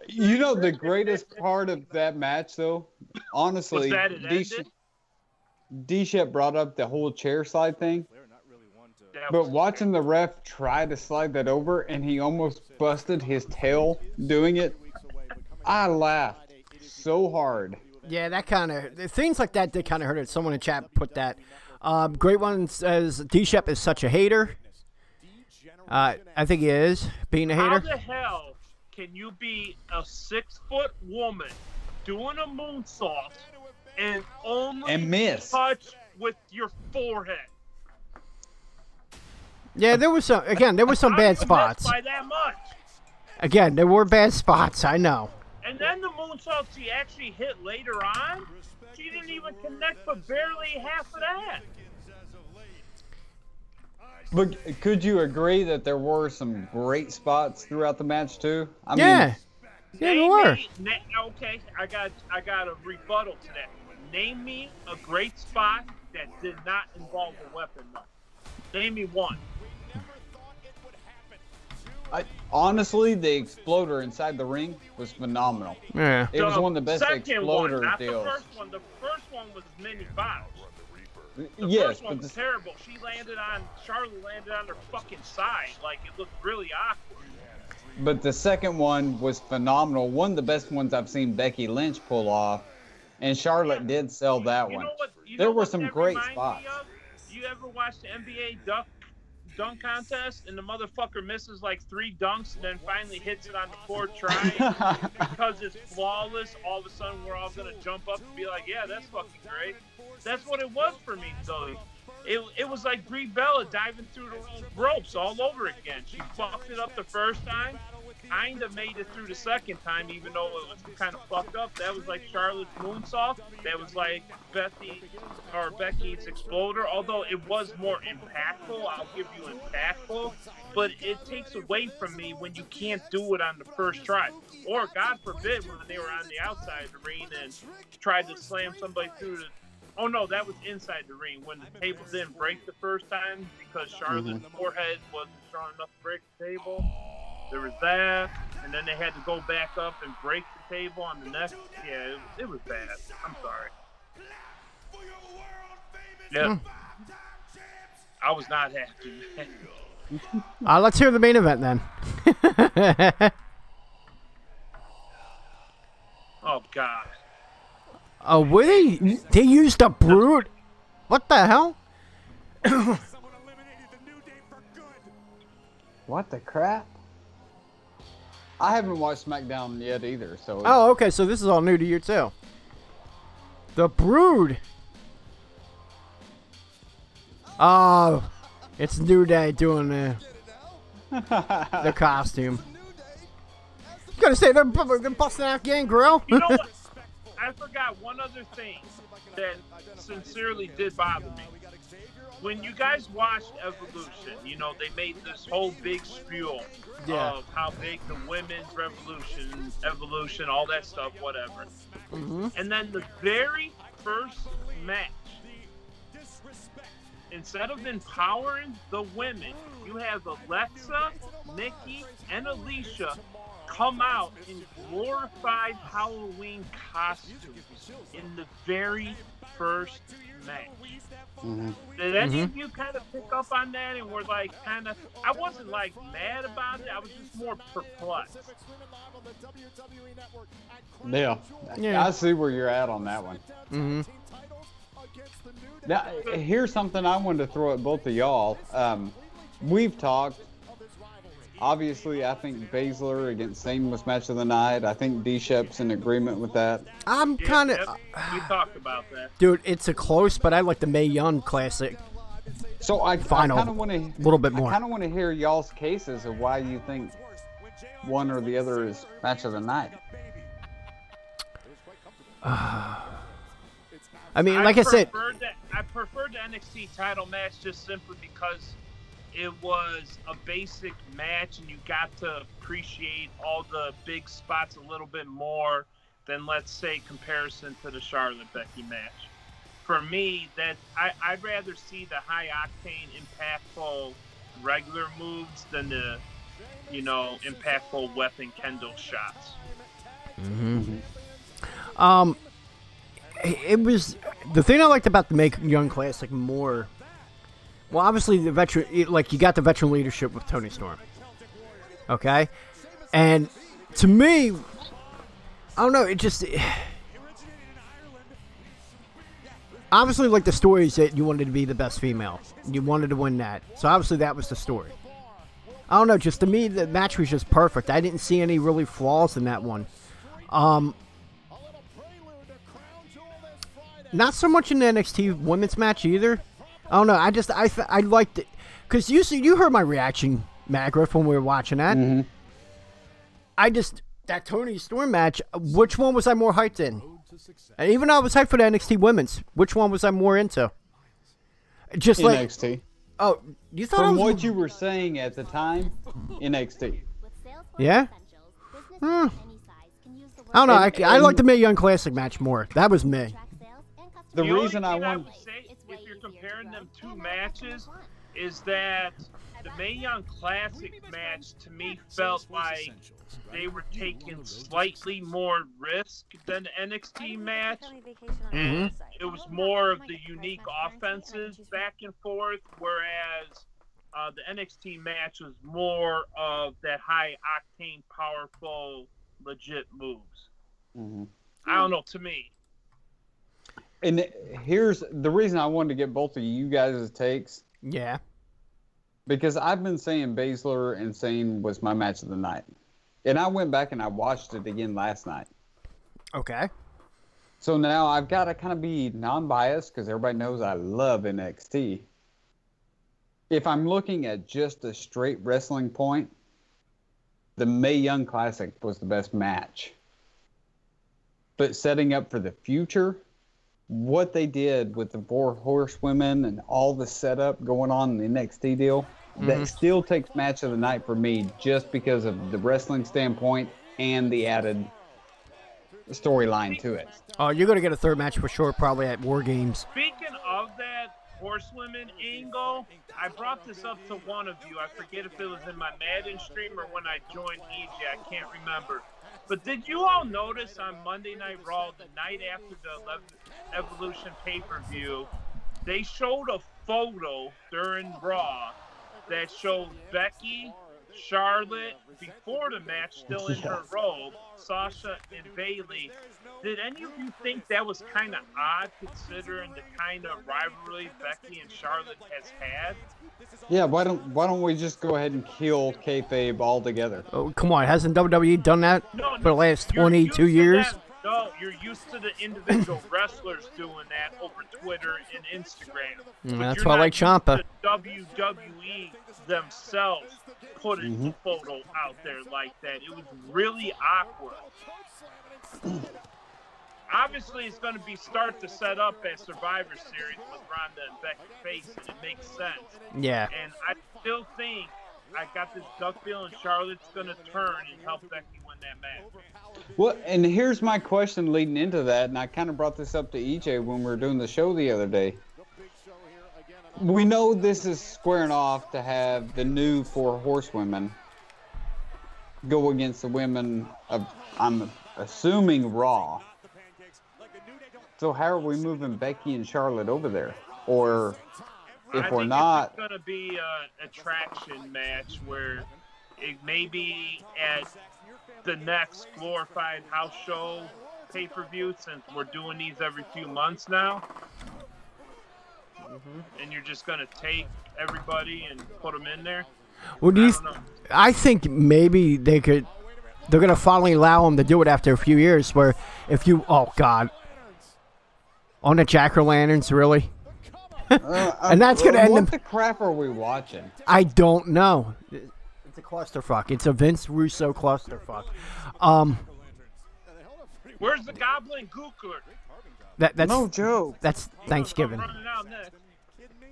You know the greatest part of that match, though? Honestly, Was that it ended? D-Shep brought up the whole chair slide thing. That But was- watching the ref try to slide that over and he almost busted his tail doing it, I laughed so hard. Yeah, that kind of things like that did kind of hurt it. Someone in chat put that. Great one says D-Shep is such a hater. I think he is being a How hater. the hell can you be a 6-foot woman doing a moonsault and only miss? touch with your forehead? Yeah, there was some. Again, there were some How bad do you miss spots. by that much? Again, there were bad spots. I know. And then the moonsault she actually hit later on, she didn't even connect but barely half of that. But could you agree that there were some great spots throughout the match too? I Yeah, mean, yeah, there Name were. me- okay, I got a rebuttal to that. Name me a great spot that did not involve a weapon. Though. Name me one. honestly, the exploder inside the ring was phenomenal. Yeah. It was The one of the best second exploder one, not deals. The first one. The first one was mini bottles. The Yes, first one but was the, terrible. Charlotte landed on her fucking side. Like, it looked really awkward. but the second one was phenomenal. One of the best ones I've seen Becky Lynch pull off, and Charlotte did sell that You one. know what? There were what some that great reminds me spots. of? You ever watch the NBA dunk contest and the motherfucker misses like 3 dunks and then finally hits it on the 4th try because it's flawless? All of a sudden we're all gonna jump up and be like, yeah, that's fucking great. That's what it was for me, though. It was like Brie Bella diving through the ropes all over again. She fucked it up the first time, kind of made it through the second time, even though it was kind of fucked up. That was like Charlotte's moonsault. That was like Becky's exploder. Although it was more impactful, I'll give you impactful. But it takes away from me when you can't do it on the first try, or God forbid when they were on the outside of the ring and tried to slam somebody through the. Oh no, that was inside the ring when the table didn't break the first time because Charlotte's forehead wasn't strong enough to break the table. There was that, and then they had to go back up and break the table on the next. Yeah, it was bad. I'm sorry. Yeah, I was not happy, man. Let's hear the main event then. Oh God. Oh, were they used a brute? What the hell? What the crap? I haven't watched Smackdown yet either, so. Oh, okay, so this is all new to you too. The Brood. Oh, it's New Day doing the costume. You gotta say they're busting out Gangrel. You know what? I forgot one other thing that sincerely did bother me. When you guys watched Evolution, you know, they made this whole big spiel of how big the women's evolution, all that stuff, whatever. And then the very first match, instead of empowering the women, you have Alexa, Nikki, and Alicia come out in glorified Halloween costumes in the very first match. Did any of you kind of pick up on that and were like kind of, I wasn't like mad about it, I was just more perplexed. Yeah. I see where you're at on that one. Now, here's something I wanted to throw at both of y'all. We've talked. Obviously, I think Baszler against Sane was match of the night. I think D-Shep's in agreement with that. I'm kind of... we talked about that. Dude, it's a close, but I like the Mae Young Classic. So I kind of want to... A little bit more. I kind of want to hear y'all's cases of why you think one or the other is match of the night. I mean, like I said... I preferred the NXT title match just simply because it was a basic match and you got to appreciate all the big spots a little bit more than, let's say, comparison to the Charlotte Becky match. for me, that I'd rather see the high octane, impactful, regular moves than the, impactful weapon kendo shots. It was the thing I liked about the Mae Young Classic more. Well, obviously the veteran, you got the veteran leadership with Tony Storm. Okay, and to me, I don't know. It just obviously like the stories that you wanted to be the best female, you wanted to win that. So obviously that was the story. I don't know. Just to me, the match was just perfect. I didn't see any really flaws in that one. Not so much in the NXT women's match either. I don't know. I liked it because you heard my reaction, Magriff, when we were watching that. Mm-hmm. That Tony Storm match. Which one was I more hyped in? And even though I was hyped for the NXT women's, which one was I more into? Just like NXT. Oh, you thought from what you were saying at the time, NXT. Yeah. I don't know. I like the Mae Young Classic match more. That was me. The reason I want to say, if you're comparing them two matches, is that the Mae Young Classic match to me felt like they were taking slightly more risk than the NXT match, and it was more of the unique offenses back and forth, whereas the NXT match was more of that high octane, powerful, legit moves. I don't know, to me. And here's the reason I wanted to get both of you guys' takes. Yeah. Because I've been saying Baszler and Sane was my match of the night. And I went back and I watched it again last night. Okay. So now I've got to kind of be non-biased because everybody knows I love NXT. If I'm looking at just a straight wrestling point, the Mae Young Classic was the best match. But setting up for the future, what they did with the 4 horsewomen and all the setup going on in the NXT deal, that still takes match of the night for me just because of the wrestling standpoint and the added storyline to it. Oh, you're going to get a third match for sure, probably at War Games. Speaking of that horsewomen angle, I brought this up to one of you. I forget if it was in my Madden stream or when I joined EJ. I can't remember. But did you all notice on Monday Night Raw, the night after the Evolution pay-per-view, they showed a photo during Raw that showed Becky, Charlotte, before the match, still in her robe, Sasha and Bayley. Did any of you think that was kind of odd considering the kind of rivalry Becky and Charlotte has had? Yeah, why don't we just go ahead and kill kayfabe altogether? Oh, come on, hasn't WWE done that for the last 22 years? No, you're used to the individual wrestlers doing that over Twitter and Instagram. That's why I like Ciampa. The WWE themselves putting the photo out there like that. It was really awkward. Obviously, it's going to start to set up a Survivor Series with Ronda and Becky facing. It makes sense. Yeah. And I still think I got this gut feeling Charlotte's going to turn and help Becky win that match. Well, and here's my question leading into that, and I kind of brought this up to EJ when we were doing the show the other day. We know this is squaring off to have the new 4 horsewomen go against the women of, I'm assuming, Raw. So how are we moving Becky and Charlotte over there? Or if we're not... it's going to be an attraction match where it may be at the next glorified house show pay-per-view, since we're doing these every few months now. And you're just going to take everybody and put them in there. Well, I think maybe they're going to finally allow them to do it after a few years, where if you, oh God, on the jack-o'-lanterns, really? And that's going to end. What the crap are we watching? I don't know. It's a clusterfuck. It's a Vince Russo clusterfuck. Where's the Goblin Gookler? That's no joke. That's Thanksgiving. Running out next.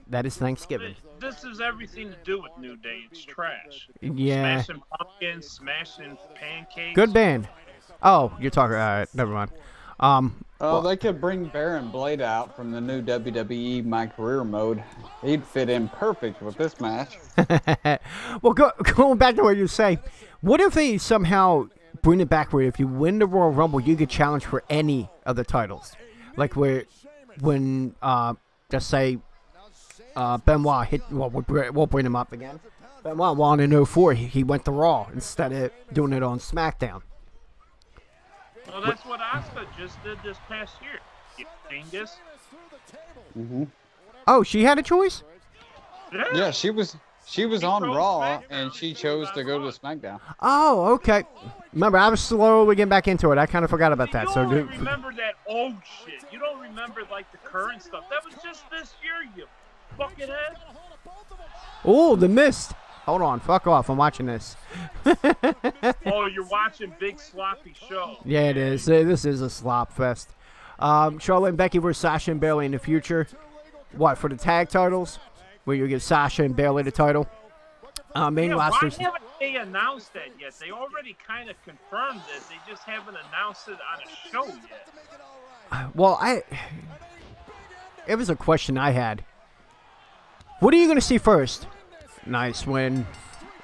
That is Thanksgiving. This is everything to do with New Day. It's trash. Yeah. Smashing pumpkins, smashing pancakes. Good band. Oh, you're talking. All right, never mind. Oh, they could bring Baron Blade out from the new WWE My Career mode. He'd fit in perfect with this match. Well, going back to what you say, what if they somehow bring it back where if you win the Royal Rumble, you could challenge for any of the titles? Like when just say, Benoit hit, well, we'll bring him up again. Benoit won in 04. He went to Raw instead of doing it on SmackDown. Well, that's what Asuka just did this past year. Dingus. Oh, she had a choice? Yeah, she was on Raw, and she chose to go to SmackDown. Oh, okay. Remember, I was slowly getting back into it. I kind of forgot about that. You So only remember that old shit. You don't remember, like, the current stuff. That was just this year, you buckethead. Oh, the mist. Hold on. Fuck off. I'm watching this. Oh, you're watching Big Sloppy Show. Yeah, it is. This is a slop fest. Charlotte and Becky versus Sasha and Bayley in the future. What, for the tag titles? Where you give Sasha and Bayley the title? Main rosters. Why haven't they announced that yet? They already kind of confirmed it. They just haven't announced it on a show yet. Well, it was a question I had. What are you going to see first? Nice win,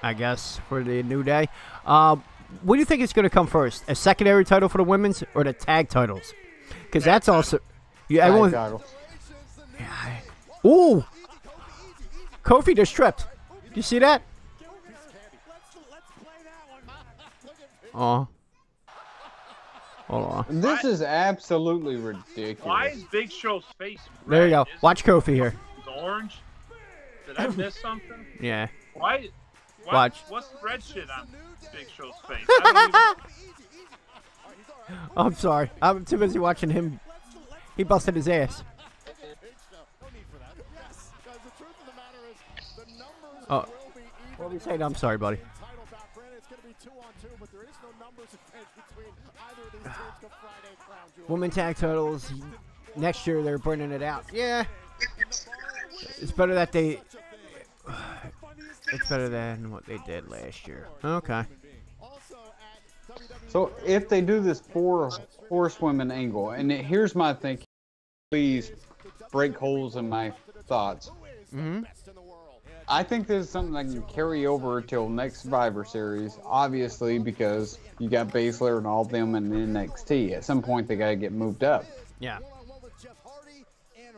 I guess, for the New Day. What do you think is going to come first? A secondary title for the women's or the tag titles? Because that's also... Yeah, everyone. Yeah. Ooh! Kofi just tripped. Did you see that? Oh. Hold on. This is absolutely ridiculous. Why is Big Show's face red? There you go. Watch Kofi here. It's orange? Did I miss something? Yeah. Why? Watch. What's the red shit on Big Show's face? I'm sorry. I'm too busy watching him. He busted his ass. Oh. What were you saying? I'm sorry, buddy. Women tag titles. Next year they're burning it out. Yeah. It's better that they... It's better than what they did last year. Okay. So if they do this 4 horsewomen angle, and here's my thinking, please break holes in my thoughts. I think this is something that can carry over till next Survivor Series, obviously, because you got Baszler and all of them in NXT. At some point, they got to get moved up. Yeah.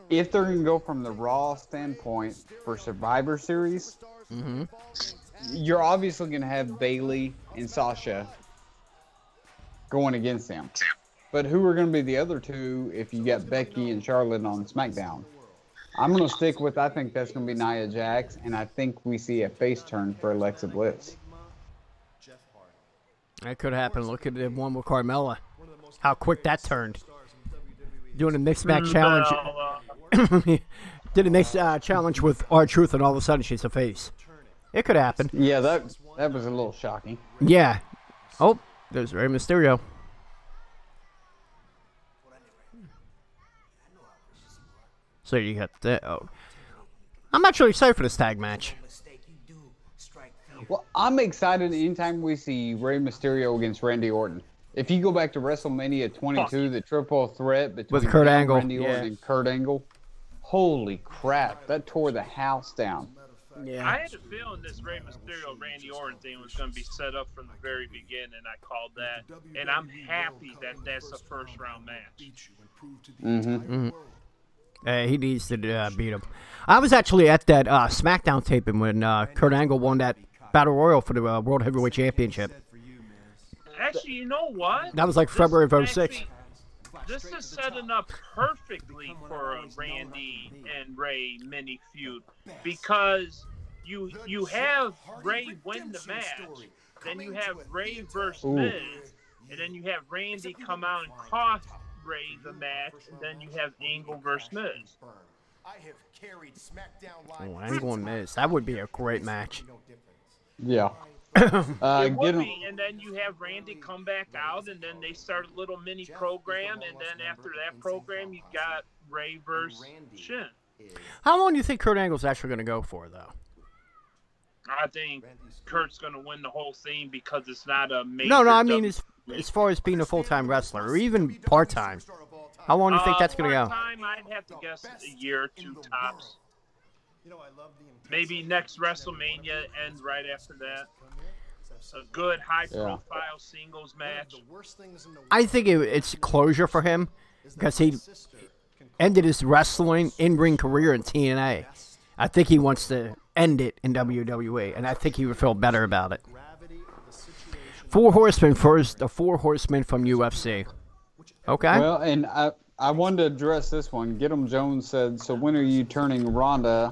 If they're going to go from the Raw standpoint for Survivor Series, you're obviously going to have Bayley and Sasha going against them. But who are going to be the other two if you got Becky and Charlotte on SmackDown? I'm going to stick with, I think that's going to be Nia Jax, and I think we see a face turn for Alexa Bliss. That could happen. Look at the one with Carmella. How quick that turned. Doing a mixed match challenge. Did a mixed challenge with R-Truth, and all of a sudden she's a face. It could happen. Yeah, that was a little shocking. Yeah. Oh, there's Rey Mysterio. So you got that. Oh. I'm actually excited for this tag match. Well, I'm excited anytime we see Rey Mysterio against Randy Orton. If you go back to WrestleMania 22, the triple threat between with Kurt Angle, Randy Orton and Kurt Angle, holy crap, that tore the house down. Yeah. I had a feeling this Rey Mysterio Randy Orton thing was going to be set up from the very beginning. I called that, and I'm happy that that's a first round match. He needs to beat him. I was actually at that SmackDown taping when Kurt Angle won that Battle Royal for the World Heavyweight Championship. Actually, you know what? That was like February of 06. This is setting up perfectly for a Randy and Ray mini feud because you have Ray win the match, then you have Ray versus Miz, and then you have Randy come out and cost Ray the match, and then you have Angle versus Miz. Oh, Angle and Miz. That would be a great match. Yeah. It would be, and then you have Randy come back out, and then they start a little mini program, and then after that program, you got Ray versus Shin. How long do you think Kurt Angle's actually going to go for, though? I think Kurt's going to win the whole thing because it's not a major. No, I mean, as far as being a full-time wrestler, or even part-time? How long do you think that's going to go? Part-time, I'd have to guess a year or two tops. Maybe next WrestleMania and right after that. A good high-profile singles match. I think it's closure for him because he ended his wrestling in-ring career in TNA. I think he wants to end it in WWE, and I think he would feel better about it. 4 Horsemen first, the 4 Horsemen from UFC. Okay. Well, and I wanted to address this one. Get 'em Jones said, so when are you turning Ronda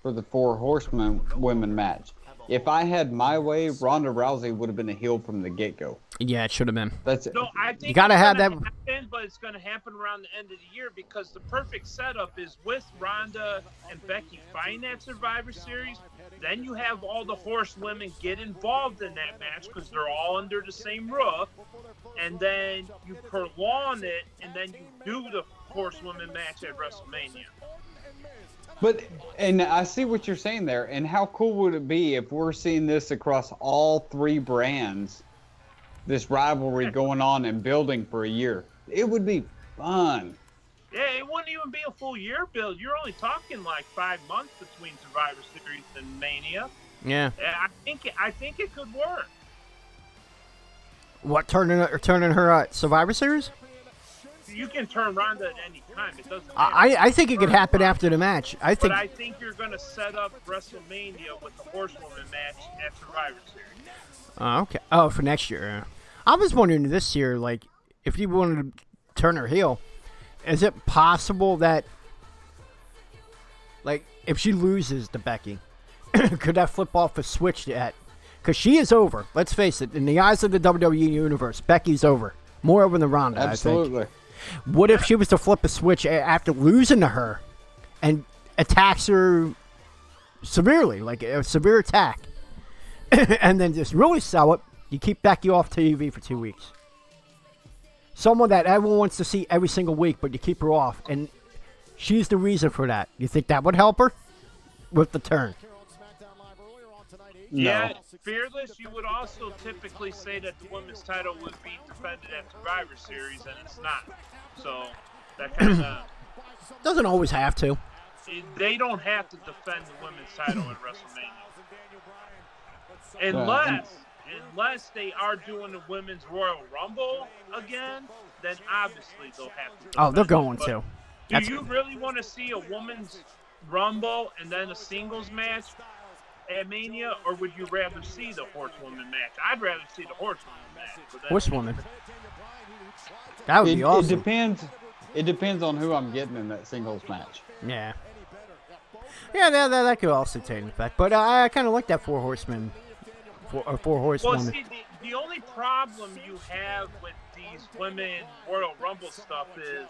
for the 4 Horsemen women match? If I had my way, Ronda Rousey would have been a heel from the get-go. Yeah, it should have been. That's it. No, I think you got to have that. Happen, but it's going to happen around the end of the year because the perfect setup is with Ronda and Becky fighting that Survivor Series. Then you have all the horsewomen get involved in that match because they're all under the same roof. And then you prolong it, and then you do the horsewomen match at WrestleMania. But, and I see what you're saying there, and how cool would it be if we're seeing this across all 3 brands, this rivalry going on and building for a year? It would be fun. Yeah, it wouldn't even be a full year build. You're only talking like 5 months between Survivor Series and Mania. Yeah. I think it could work. What, turning her Survivor Series? You can turn Ronda at any time. It doesn't matter. I think it could happen after the match. But I think you're going to set up WrestleMania with the Horsewoman match at Survivor Series. Oh, okay. Oh, for next year. I was wondering this year, like, if you wanted to turn her heel, is it possible that, like, if she loses to Becky, could that flip off a switch yet? Because she is over. Let's face it. In the eyes of the WWE Universe, Becky's over. More over than Ronda, Absolutely. I think. What if she was to flip a switch after losing to her and attacks her severely, like a severe attack, and then just really sell it? You keep Becky off TV for 2 weeks. Someone that everyone wants to see every single week, but you keep her off, and she's the reason for that. You think that would help her with the turn? No. Yeah, Fearless, you would also typically say that the women's title would be defended at Survivor Series, and it's not. So, that kind of... Doesn't always have to. They don't have to defend the women's title at WrestleMania. Unless they are doing the Women's Royal Rumble again, then obviously they'll have to defend. Oh, they're going to. Do you really want to see a Women's Rumble and then a singles match at Mania, or would you rather see the Horsewoman match? I'd rather see the Horsewoman match. Horsewoman. That would be awesome. It depends on who I'm getting in that singles match. Yeah. Yeah, that could also take effect. But I kind of like that 4 Horsemen. 4 Horsewomen. Well, see, the only problem you have with these women Royal Rumble stuff is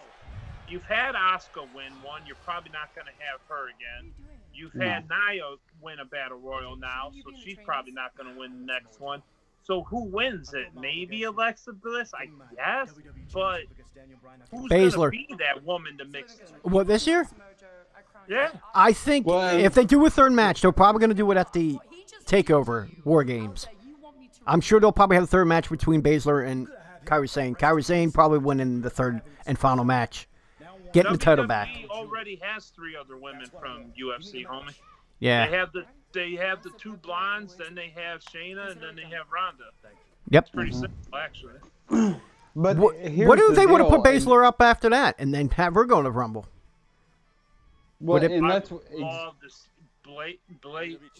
you've had Asuka win one. You're probably not going to have her again. You've had Nia win a Battle Royal now, so she's probably not going to win the next one. So who wins it? Maybe Alexa Bliss, I guess, but who's going to be that woman to mix it? What, this year? Yeah. I think if they do a third match, they're probably going to do it at the TakeOver War Games. I'm sure they'll probably have a third match between Baszler and Kairi Sane. Kairi Sane probably winning the third and final match. Getting the title back. Already has 3 other women from UFC, homie. Yeah. They have the 2 blondes, then they have Shayna, and then they have Ronda. Yep. It's pretty simple, actually. But what if they would have put Baszler up after that and then have her go to Rumble? Well, and that's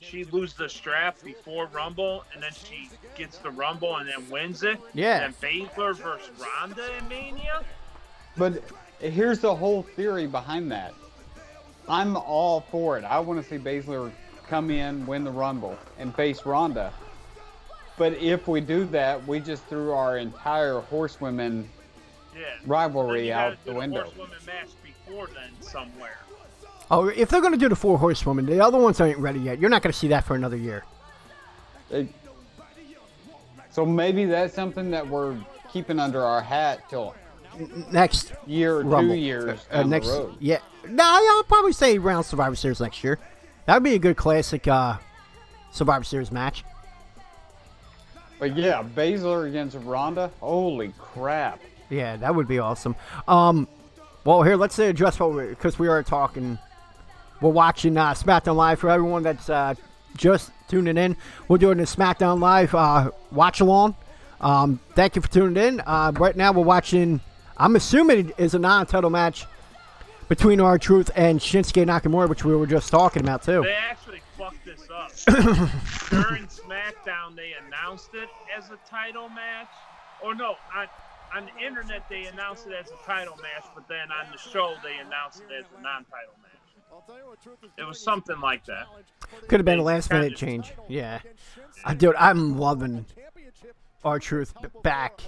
she loses the strap before Rumble, and then she gets the Rumble and then wins it. Yeah. And then Baszler versus Ronda in Mania. But here's the whole theory behind that. I'm all for it. I want to see Baszler come in, win the Rumble, and face Ronda. But if we do that, we just threw our entire horsewomen rivalry out the window. Horsewomen match before then somewhere. Oh, if they're going to do the 4 Horsewomen, the other ones ain't ready yet. You're not going to see that for another year. So maybe that's something that we're keeping under our hat till next year or Rumble. 2 years down the road. Yeah. No, I'll probably say around Survivor Series next year. That would be a good classic Survivor Series match. But yeah, Baszler against Ronda. Holy crap. Yeah, that would be awesome. Well, here, let's address because we are talking. We're watching SmackDown Live for everyone that's just tuning in. We're doing a SmackDown Live watch along. Thank you for tuning in. Right now, we're watching. I'm assuming it is a non-title match between R-Truth and Shinsuke Nakamura, which we were just talking about too. They actually fucked this up. During SmackDown, they announced it as a title match. Or no, on the internet, they announced it as a title match, but then on the show, they announced it as a non-title match. It was something like that. Could have been a last-minute change. Yeah. Dude, I'm loving R-Truth back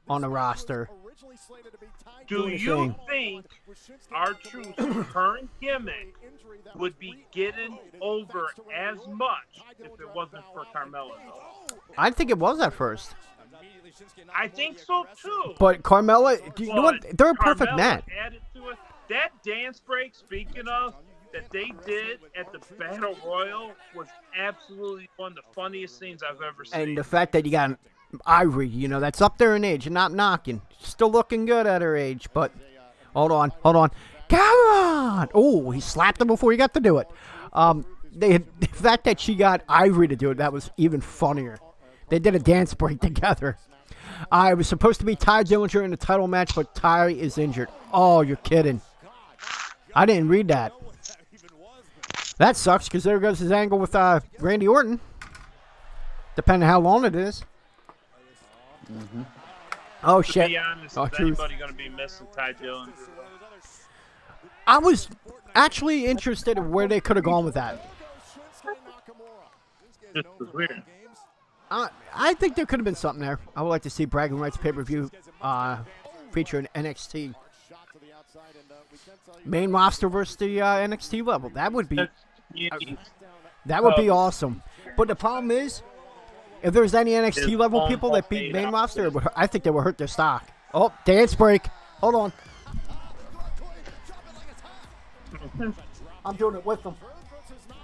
on the roster. Do you think R-Truth's current gimmick would be getting over as much if it wasn't for Carmella, though? I think it was at first. I think so, too. But Carmella, you know what? They're a perfect Carmella match. added to it. That dance break, speaking of, that they did at the Battle Royal was absolutely one of the funniest things I've ever seen. And the fact that you got Ivory, you know, that's up there in age and not knocking. Still looking good at her age, but hold on. Come on! Oh, he slapped him before he got to do it. The fact that she got Ivory to do it, that was even funnier. They did a dance break together. It was supposed to be Ty Dillinger in the title match, but Ty is injured. Oh, you're kidding. I didn't read that. That sucks, because there goes his angle with Randy Orton. Depending on how long it is. Mm-hmm. Oh, shit. To be honest, is anybody going to be missing Ty Dillinger? I was actually interested in where they could have gone with that. This was weird. I think there could have been something there. I would like to see Bragging Rights pay-per-view featuring NXT. Main roster versus the NXT level. That would be awesome. But the problem is, if there's any NXT level people that beat main roster, I think they would hurt their stock. Oh, dance break. Hold on. I'm doing it with them.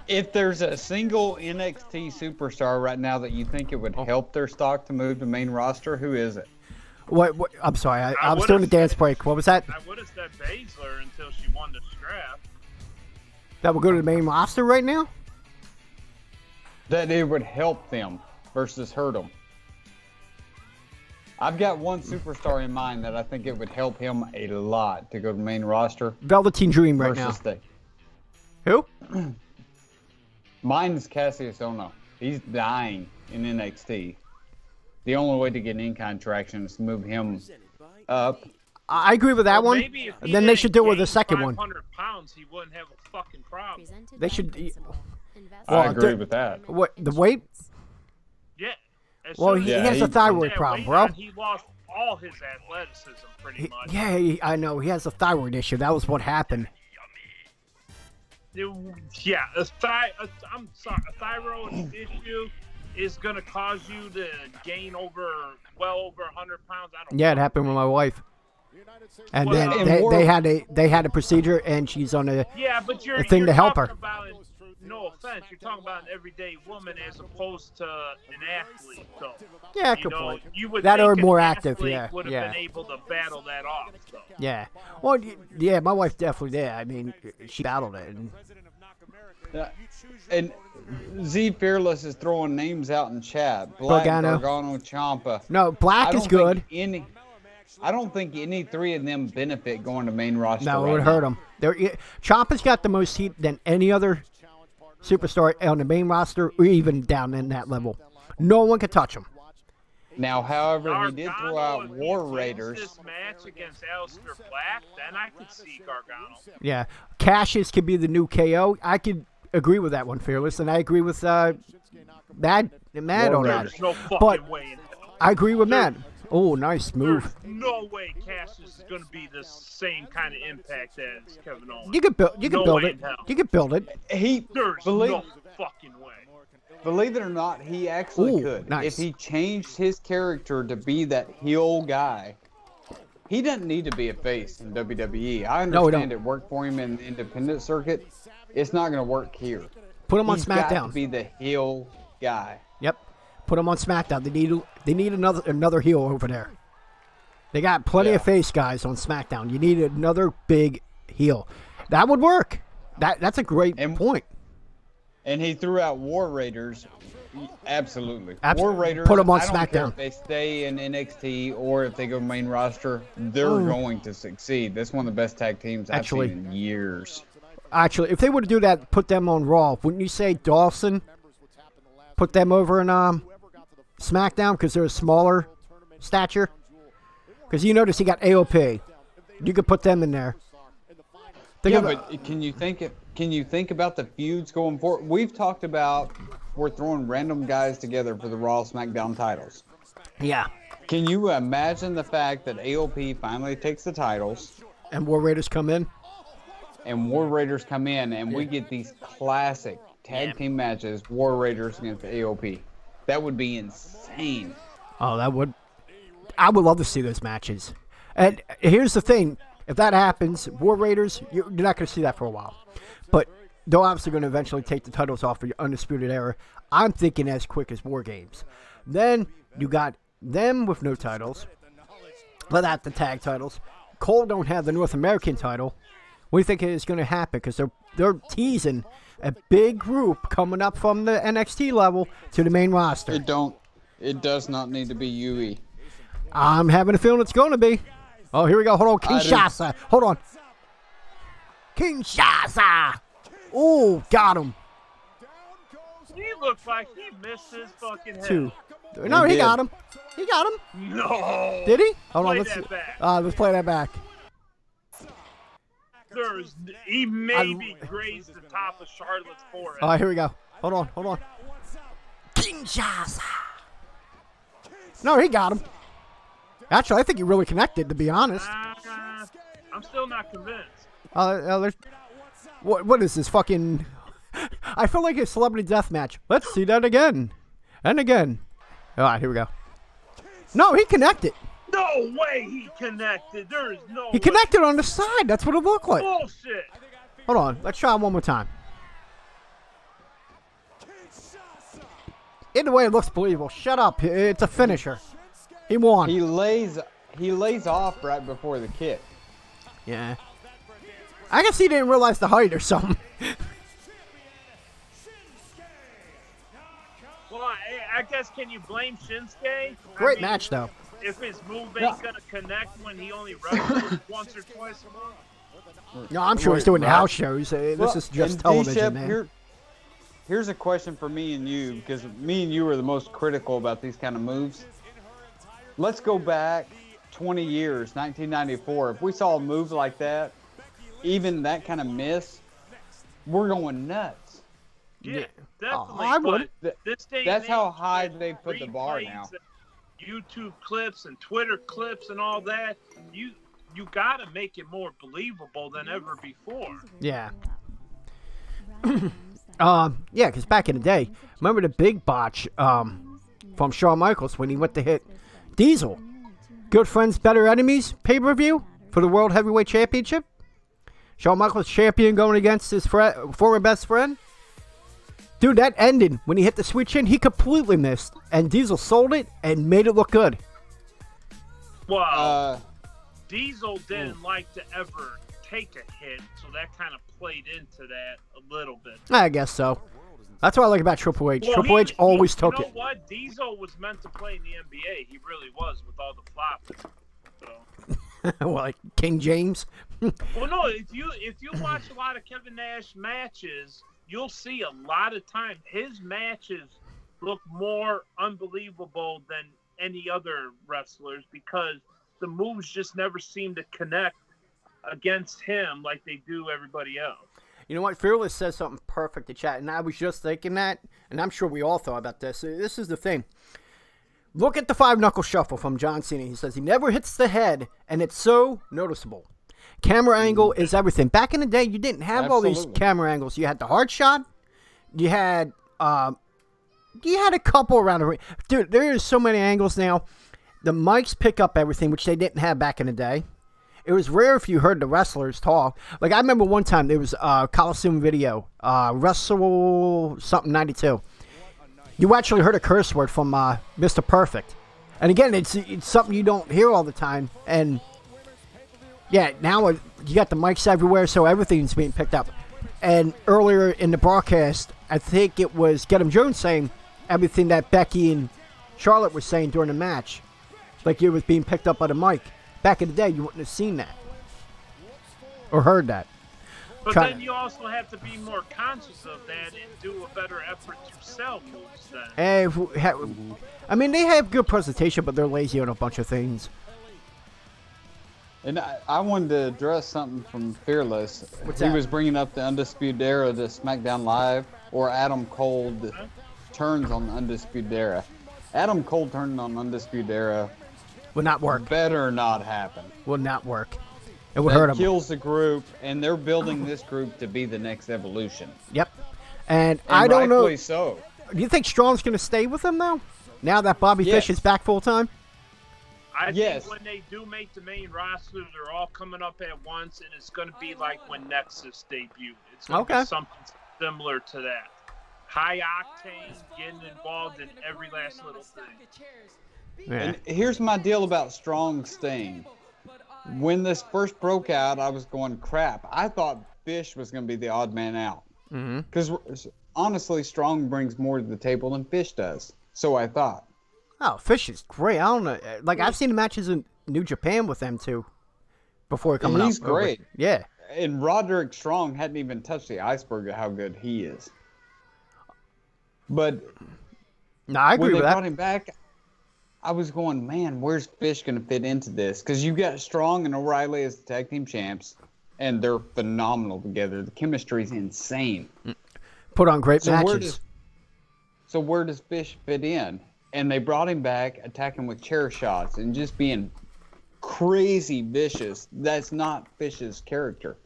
If there's a single NXT superstar right now that you think it would help their stock to move to main roster, who is it? What I'm sorry, I was doing a dance break. What was that? I would have said Baszler until she won the strap. That would go to the main roster right now? That it would help them versus hurt them. I've got one superstar in mind that I think it would help him a lot to go to the main roster. Velveteen Dream right now. Who? Mine's Cassius Ohno. He's dying in NXT. The only way to get in-kind traction is to move him up. I agree with that one. Then they should do it with the second one. 500 pounds, he wouldn't have a fucking problem. They should. I agree with that. What, the weight? Yeah. Well, he has a thyroid problem, bro. He lost all his athleticism pretty much. Yeah, I know. He has a thyroid issue. That was what happened. Yeah, a thyroid issue is going to cause you to gain well over 100 pounds. Yeah, it happened with my wife. And then they had a procedure, and she's on a thing to help her. No offense, you're talking about an everyday woman as opposed to an athlete. So, yeah, good point. You would that think are more an active, athlete yeah. would have been able to battle that off. So. Yeah. Well, yeah, my wife definitely did. I mean, she battled it. And Z Fearless is throwing names out in chat. Black, Gargano, Ciampa. No, Black is good. I don't think any three of them benefit going to main roster. No, it would hurt them. Ciampa's got the most heat than any other superstar on the main roster or even down in that level. No one can touch him. Now, however, he did throw out War Raiders. This match against Aleister Black, then I could see Gargano. Yeah, Cassius could be the new KO. I could agree with that one, Fearless, and I agree with Mad on that. There's no fucking way in hell. I agree with Mad. Oh, nice move. There's no way Cassius is going to be the same kind of impact as Kevin Owens. You can build it. You can build it. There's no fucking way. Believe it or not, he actually could. Nice. If he changed his character to be that heel guy, he doesn't need to be a face in WWE. I understand it worked for him in the independent circuit. It's not going to work here. Put him on He's SmackDown. Got to be the heel guy. Yep. Put them on SmackDown. They need another heel over there. They got plenty of face guys on SmackDown. You need another big heel. That would work. That's a great point. And he threw out War Raiders. Absolutely. War Raiders. Put them on I don't care SmackDown. if they stay in NXT or if they go main roster, they're going to succeed. That's one of the best tag teams I've seen in years. Actually, if they were to do that, put them on Raw. Wouldn't you say Dawson? Put them over in SmackDown because they're a smaller stature. Because you notice he got AOP. You could put them in there. But can you think about the feuds going forward? We've talked about we're throwing random guys together for the Raw SmackDown titles. Yeah. Can you imagine the fact that AOP finally takes the titles and War Raiders come in? And we get these classic tag team matches, War Raiders against AOP. That would be insane. Oh, I would love to see those matches. And here's the thing. If that happens, War Raiders, you're not going to see that for a while. But they're obviously going to eventually take the titles off for your Undisputed Era. I'm thinking as quick as War Games. Then you got them with no titles. Without the tag titles. Cole don't have the North American title. What do you think is going to happen? Because they're teasing a big group coming up from the NXT level to the main roster. It does not need to be UE. I'm having a feeling it's going to be. Oh, here we go. Hold on. Kinshasa. Hold on. Kinshasa. Oh, got him. He looks like he missed his fucking head. 2. No, he got him. He got him. No. Did he? Hold on. Let's play that back. He maybe grazed the top of Charlotte's forehead. All right, here we go. Hold on. Kinshasa. No, he got him. Actually, I think he really connected, to be honest. I'm still not convinced. What is this fucking... I feel like a celebrity death match. Let's see that again. And again. All right, here we go. No, he connected. No way he connected. There is no He connected on the side. That's what it looked like. Bullshit. Hold on. Let's try it one more time. Either way, it looks believable. Shut up. It's a finisher. He won. He lays off right before the kick. Yeah. I guess he didn't realize the height or something. Well, I guess, can you blame Shinsuke? Great match, though. If his move ain't going to connect when he only wrestles once or twice a month? No, I'm sure he's doing the house shows. This is just television, man. Here's a question for me and you, because me and you are the most critical about these kind of moves. Let's go back 20 years, 1994. If we saw a move like that, even that kind of miss, we're going nuts. Yeah, definitely. I would. That's how high they put the bar now. YouTube clips and Twitter clips and all that. You got to make it more believable than ever before. Yeah. Yeah, because back in the day, remember the big botch from Shawn Michaels when he went to hit Diesel? Good Friends, Better Enemies pay-per-view for the World Heavyweight Championship. Shawn Michaels champion going against his former best friend. Dude, that ended when he hit the sweet chin. He completely missed, and Diesel sold it and made it look good. Well, Diesel didn't like to ever take a hit, so that kind of played into that a little bit. I guess so. That's what I like about Triple H. Well, Triple H always took it. You know what? Diesel was meant to play in the NBA. He really was, with all the flopping. So. Well, like King James. Well, no. If you watch a lot of Kevin Nash matches, you'll see a lot of time his matches look more unbelievable than any other wrestlers because the moves just never seem to connect against him like they do everybody else. You know what? Fearless says something perfect to chat, and I was just thinking that, and I'm sure we all thought about this. This is the thing. Look at the 5-knuckle shuffle from John Cena. He says he never hits the head, and it's so noticeable. Camera angle is everything. Back in the day, you didn't have all these camera angles. You had the hard shot. You had a couple around the ring. Dude, there is so many angles now. The mics pick up everything, which they didn't have back in the day. It was rare if you heard the wrestlers talk. Like, I remember one time there was a Coliseum video, Wrestle something 92. You actually heard a curse word from Mr. Perfect. And again, it's something you don't hear all the time. And yeah, now you got the mics everywhere, so everything's being picked up. And earlier in the broadcast, I think it was Get 'em Jones saying everything that Becky and Charlotte were saying during the match. Like it was being picked up by the mic. Back in the day, you wouldn't have seen that. Or heard that. But then you also have to be more conscious of that and do a better effort to sell moves then. I mean, they have good presentation, but they're lazy on a bunch of things. And I wanted to address something from Fearless. What's he that? was bringing up the Undisputed Era to SmackDown Live, or Adam Cole turns on the Undisputed Era. Adam Cole turning on Undisputed Era will not work. Better not happen. Will not work. It would hurt them. Kills the group, and they're building this group to be the next Evolution. Yep. And I don't know. Rightfully so. Do you think Strong's going to stay with them now? Now that Bobby Fish is back full time? I think when they do make the main roster, they're all coming up at once, and it's going to be like when Nexus debuted. It's going to be something similar to that. High octane, getting involved in every last little thing. Yeah. And here's my deal about Strong staying. When this first broke out, I was going, crap. I thought Fish was going to be the odd man out. Because honestly, Strong brings more to the table than Fish does. So I thought. Oh, Fish is great. I don't know. Like, I've seen the matches in New Japan with them, too, before coming up. He's great. Yeah. And Roderick Strong hadn't even touched the iceberg of how good he is. But no, I agree when with they that. brought him back, I was going, man, where's Fish going to fit into this? Because you got Strong and O'Reilly as the tag team champs, and they're phenomenal together. The chemistry's insane. Put on great matches. So where does Fish fit in? And they brought him back, attacking with chair shots and just being crazy vicious. That's not Fish's character.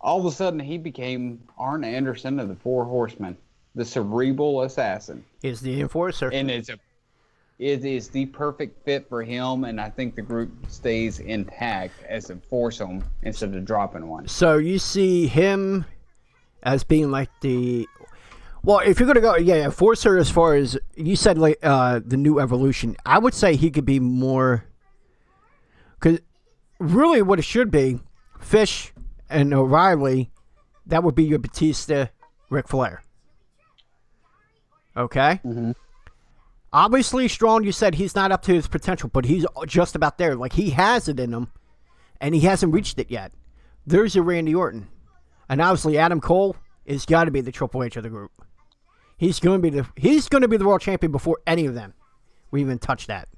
All of a sudden, he became Arn Anderson of the Four Horsemen, the cerebral assassin. Is the enforcer. And it is the perfect fit for him, and I think the group stays intact as a foursome instead of dropping one. So you see him as being like the... Well, if you're going to go, enforcer as far as... You said like the new Evolution. I would say he could be more... Because really what it should be, Fish and O'Reilly, that would be your Batista, Ric Flair. Okay? Obviously, Strong, you said he's not up to his potential, but he's just about there. Like, he has it in him, and he hasn't reached it yet. There's your Randy Orton. And obviously, Adam Cole has got to be the Triple H of the group. He's going to be the world champion before any of them we even touch that.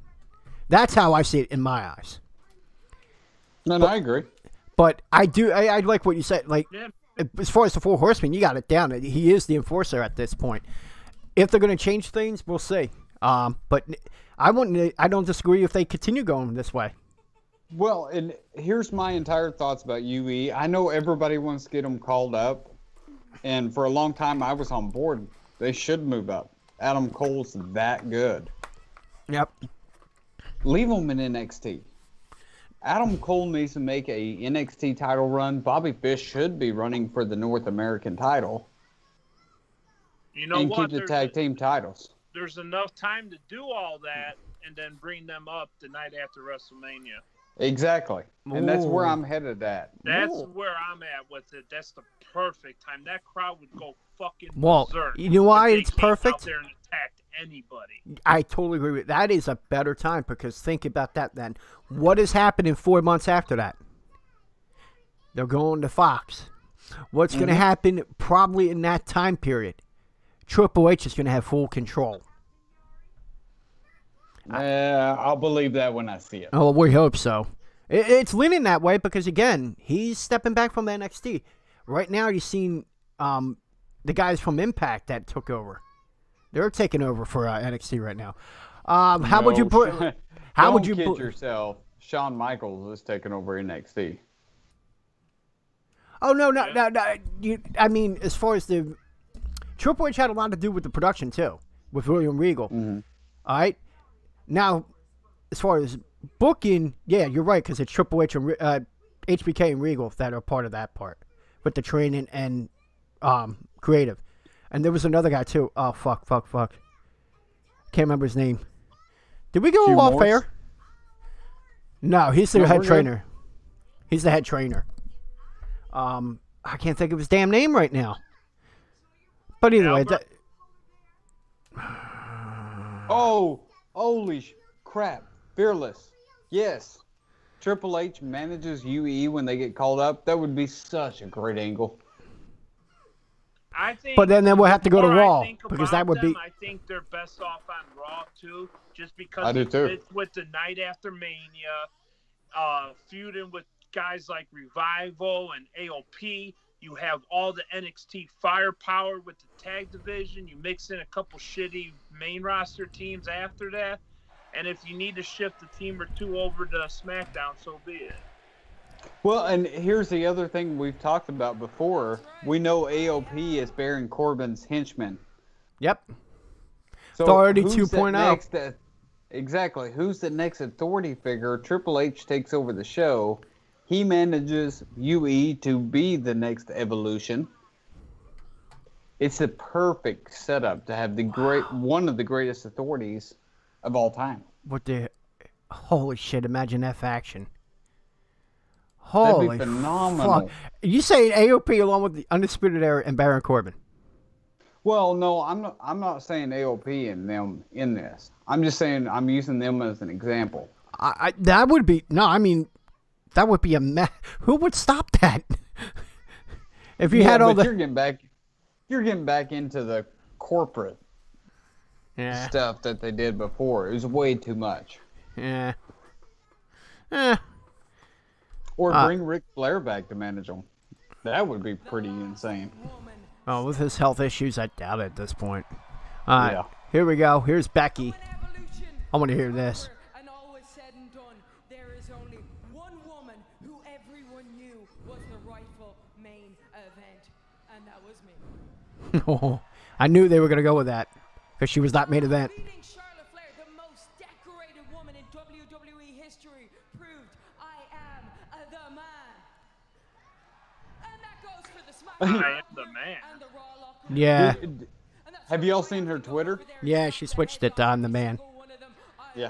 That's how I see it in my eyes. No, I agree. But I like what you said. Like, as far as the Four Horsemen, you got it down. He is the enforcer at this point. If they're going to change things, we'll see. But I don't disagree if they continue going this way. Well, and here's my entire thoughts about UE. I know everybody wants to get them called up, and for a long time I was on board. They should move up. Adam Cole's that good. Yep. Leave him in NXT. Adam Cole needs to make a NXT title run. Bobby Fish should be running for the North American title. You know and what? keep the tag team titles. There's enough time to do all that and then bring them up the night after WrestleMania. Exactly. And that's where I'm headed at. That's where I'm at with it. That's the perfect time. That crowd would go fucking Well, berserk. you know why it's Out perfect? there and attacked anybody. I totally agree with that. Is a better time because think about that then. What is happening 4 months after that? They're going to Fox. What's going to happen probably in that time period? Triple H is going to have full control. I'll believe that when I see it. Oh, we hope so. It's leaning that way because, again, he's stepping back from NXT. Right now, you've seen the guys from Impact that took over. They're taking over for NXT right now. How would you put? How would you kid yourself? Shawn Michaels is taking over NXT. Oh no! I mean, as far as the Triple H had a lot to do with the production too, with William Regal. All right. Now, as far as booking, yeah, you're right because it's Triple H and HBK and Regal that are part of that part with the training and creative. And there was another guy too. Oh fuck. Can't remember his name. Did we go Hugh off Morris? air? No, he's the No, head we're good. trainer. He's the head trainer. I can't think of his damn name right now. But either way, Albert? Oh, holy crap. Fearless. Yes. Triple H manages UE when they get called up. That would be such a great angle. I think. but then we'll have to go to the more I Raw think because about that would them, be. I think they're best off on Raw too, just because I do it too. fits with the night after Mania, feuding with guys like Revival and AOP. You have all the NXT firepower with the tag division. You mix in a couple shitty main roster teams after that. And if you need to shift a team or two over to SmackDown, so be it. Well, and here's the other thing we've talked about before. We know AOP is Baron Corbin's henchman. Yep. So Authority who's 2.0. the next, exactly. Who's the next authority figure? Triple H takes over the show. He manages UE to be the next evolution. It's the perfect setup to have the one of the greatest authorities of all time. What the? Holy shit! Imagine that faction. Holy That'd be phenomenal. fuck! You saying AOP along with the Undisputed Era and Baron Corbin? Well, no, I'm not saying AOP and them in this. I'm just saying I'm using them as an example. That would be no. I mean, that would be a who would stop that? If you had all but the you're getting back into the corporate yeah. stuff that they did before. It was way too much. Yeah. Or bring Ric Flair back to manage them. That would be pretty insane. Oh, with his health issues, I doubt it at this point. All right, Yeah. here we go. Here's Becky. I want to hear this. And all was said and done, there is only one woman who everyone knew was the rightful main event, and that was me. I knew they were going to go with that because she was not main event. Beating Charlotte Flair, the most decorated woman in WWE history, proved I am the man. And that goes for the SmackDown. I am the man. And the Raw locker. Yeah. Have you all seen her Twitter? Yeah, she switched it to I'm the man. Yeah.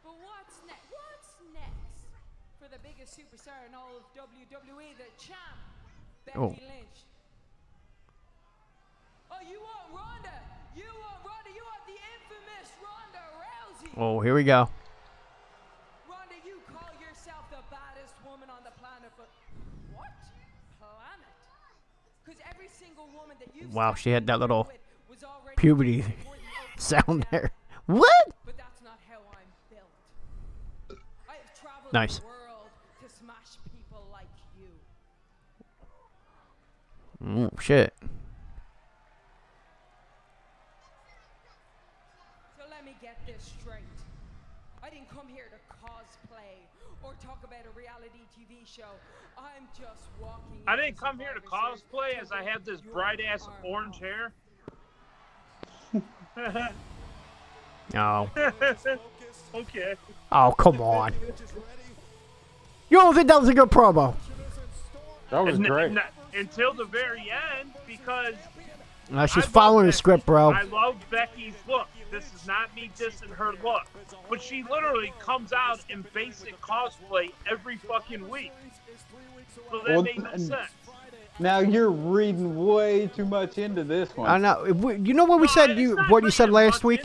But what's next? What's next for the biggest superstar in all of WWE, the champ, Becky Oh. Lynch? Oh, you want Ronda? You want Ronda? You want the infamous Ronda Rousey? Oh, here we go. Ronda, you call yourself the baddest woman on the planet, but what planet? Because every single woman that you've Wow, she had that little with was already puberty born in sound there. What? But that's not how I'm built. I have traveled Nice. the world to smash people like you. Oh, shit. So let me get this straight. I didn't come here to cosplay or talk about a reality TV show. I'm just walking. I into didn't come here to Survivor Series cosplay as I to have this your bright ass arm orange out. hair. Oh. Okay. Oh, come on. You don't think that was a good promo? That was great. Until the very end, because She's I love following the Becky. script, bro. I love Becky's look. This is not me dissing her look, but she literally comes out in basic cosplay every fucking week. So that Well, made no sense. Now you're reading way too much into this one. I know. You know what we said? What you said last week?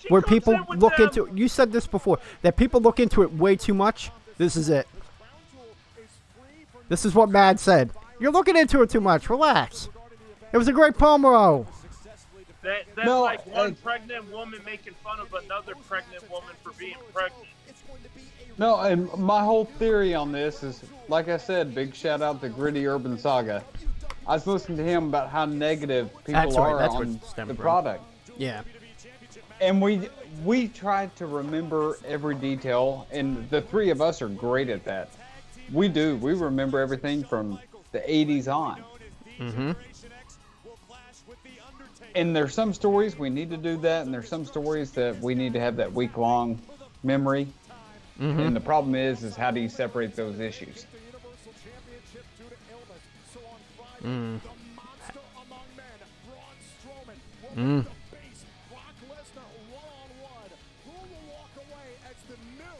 Where people look into it. You said this before. That people look into it way too much. This is it. This is what Mad said. You're looking into it too much. Relax. It was a great promo. That's No, like one pregnant woman making fun of another pregnant woman for being pregnant. No, and my whole theory on this is, like I said, big shout out to Gritty Urban Saga. I was listening to him about how negative people That's right, are that's on what stemmed the from. product. Yeah. And we tried to remember every detail, and the three of us are great at that. We do. We remember everything from the 80s on. Mm-hmm. And there's some stories we need to do that, and there's some stories that we need to have that week-long memory. Mm-hmm. And the problem is how do you separate those issues? Mm.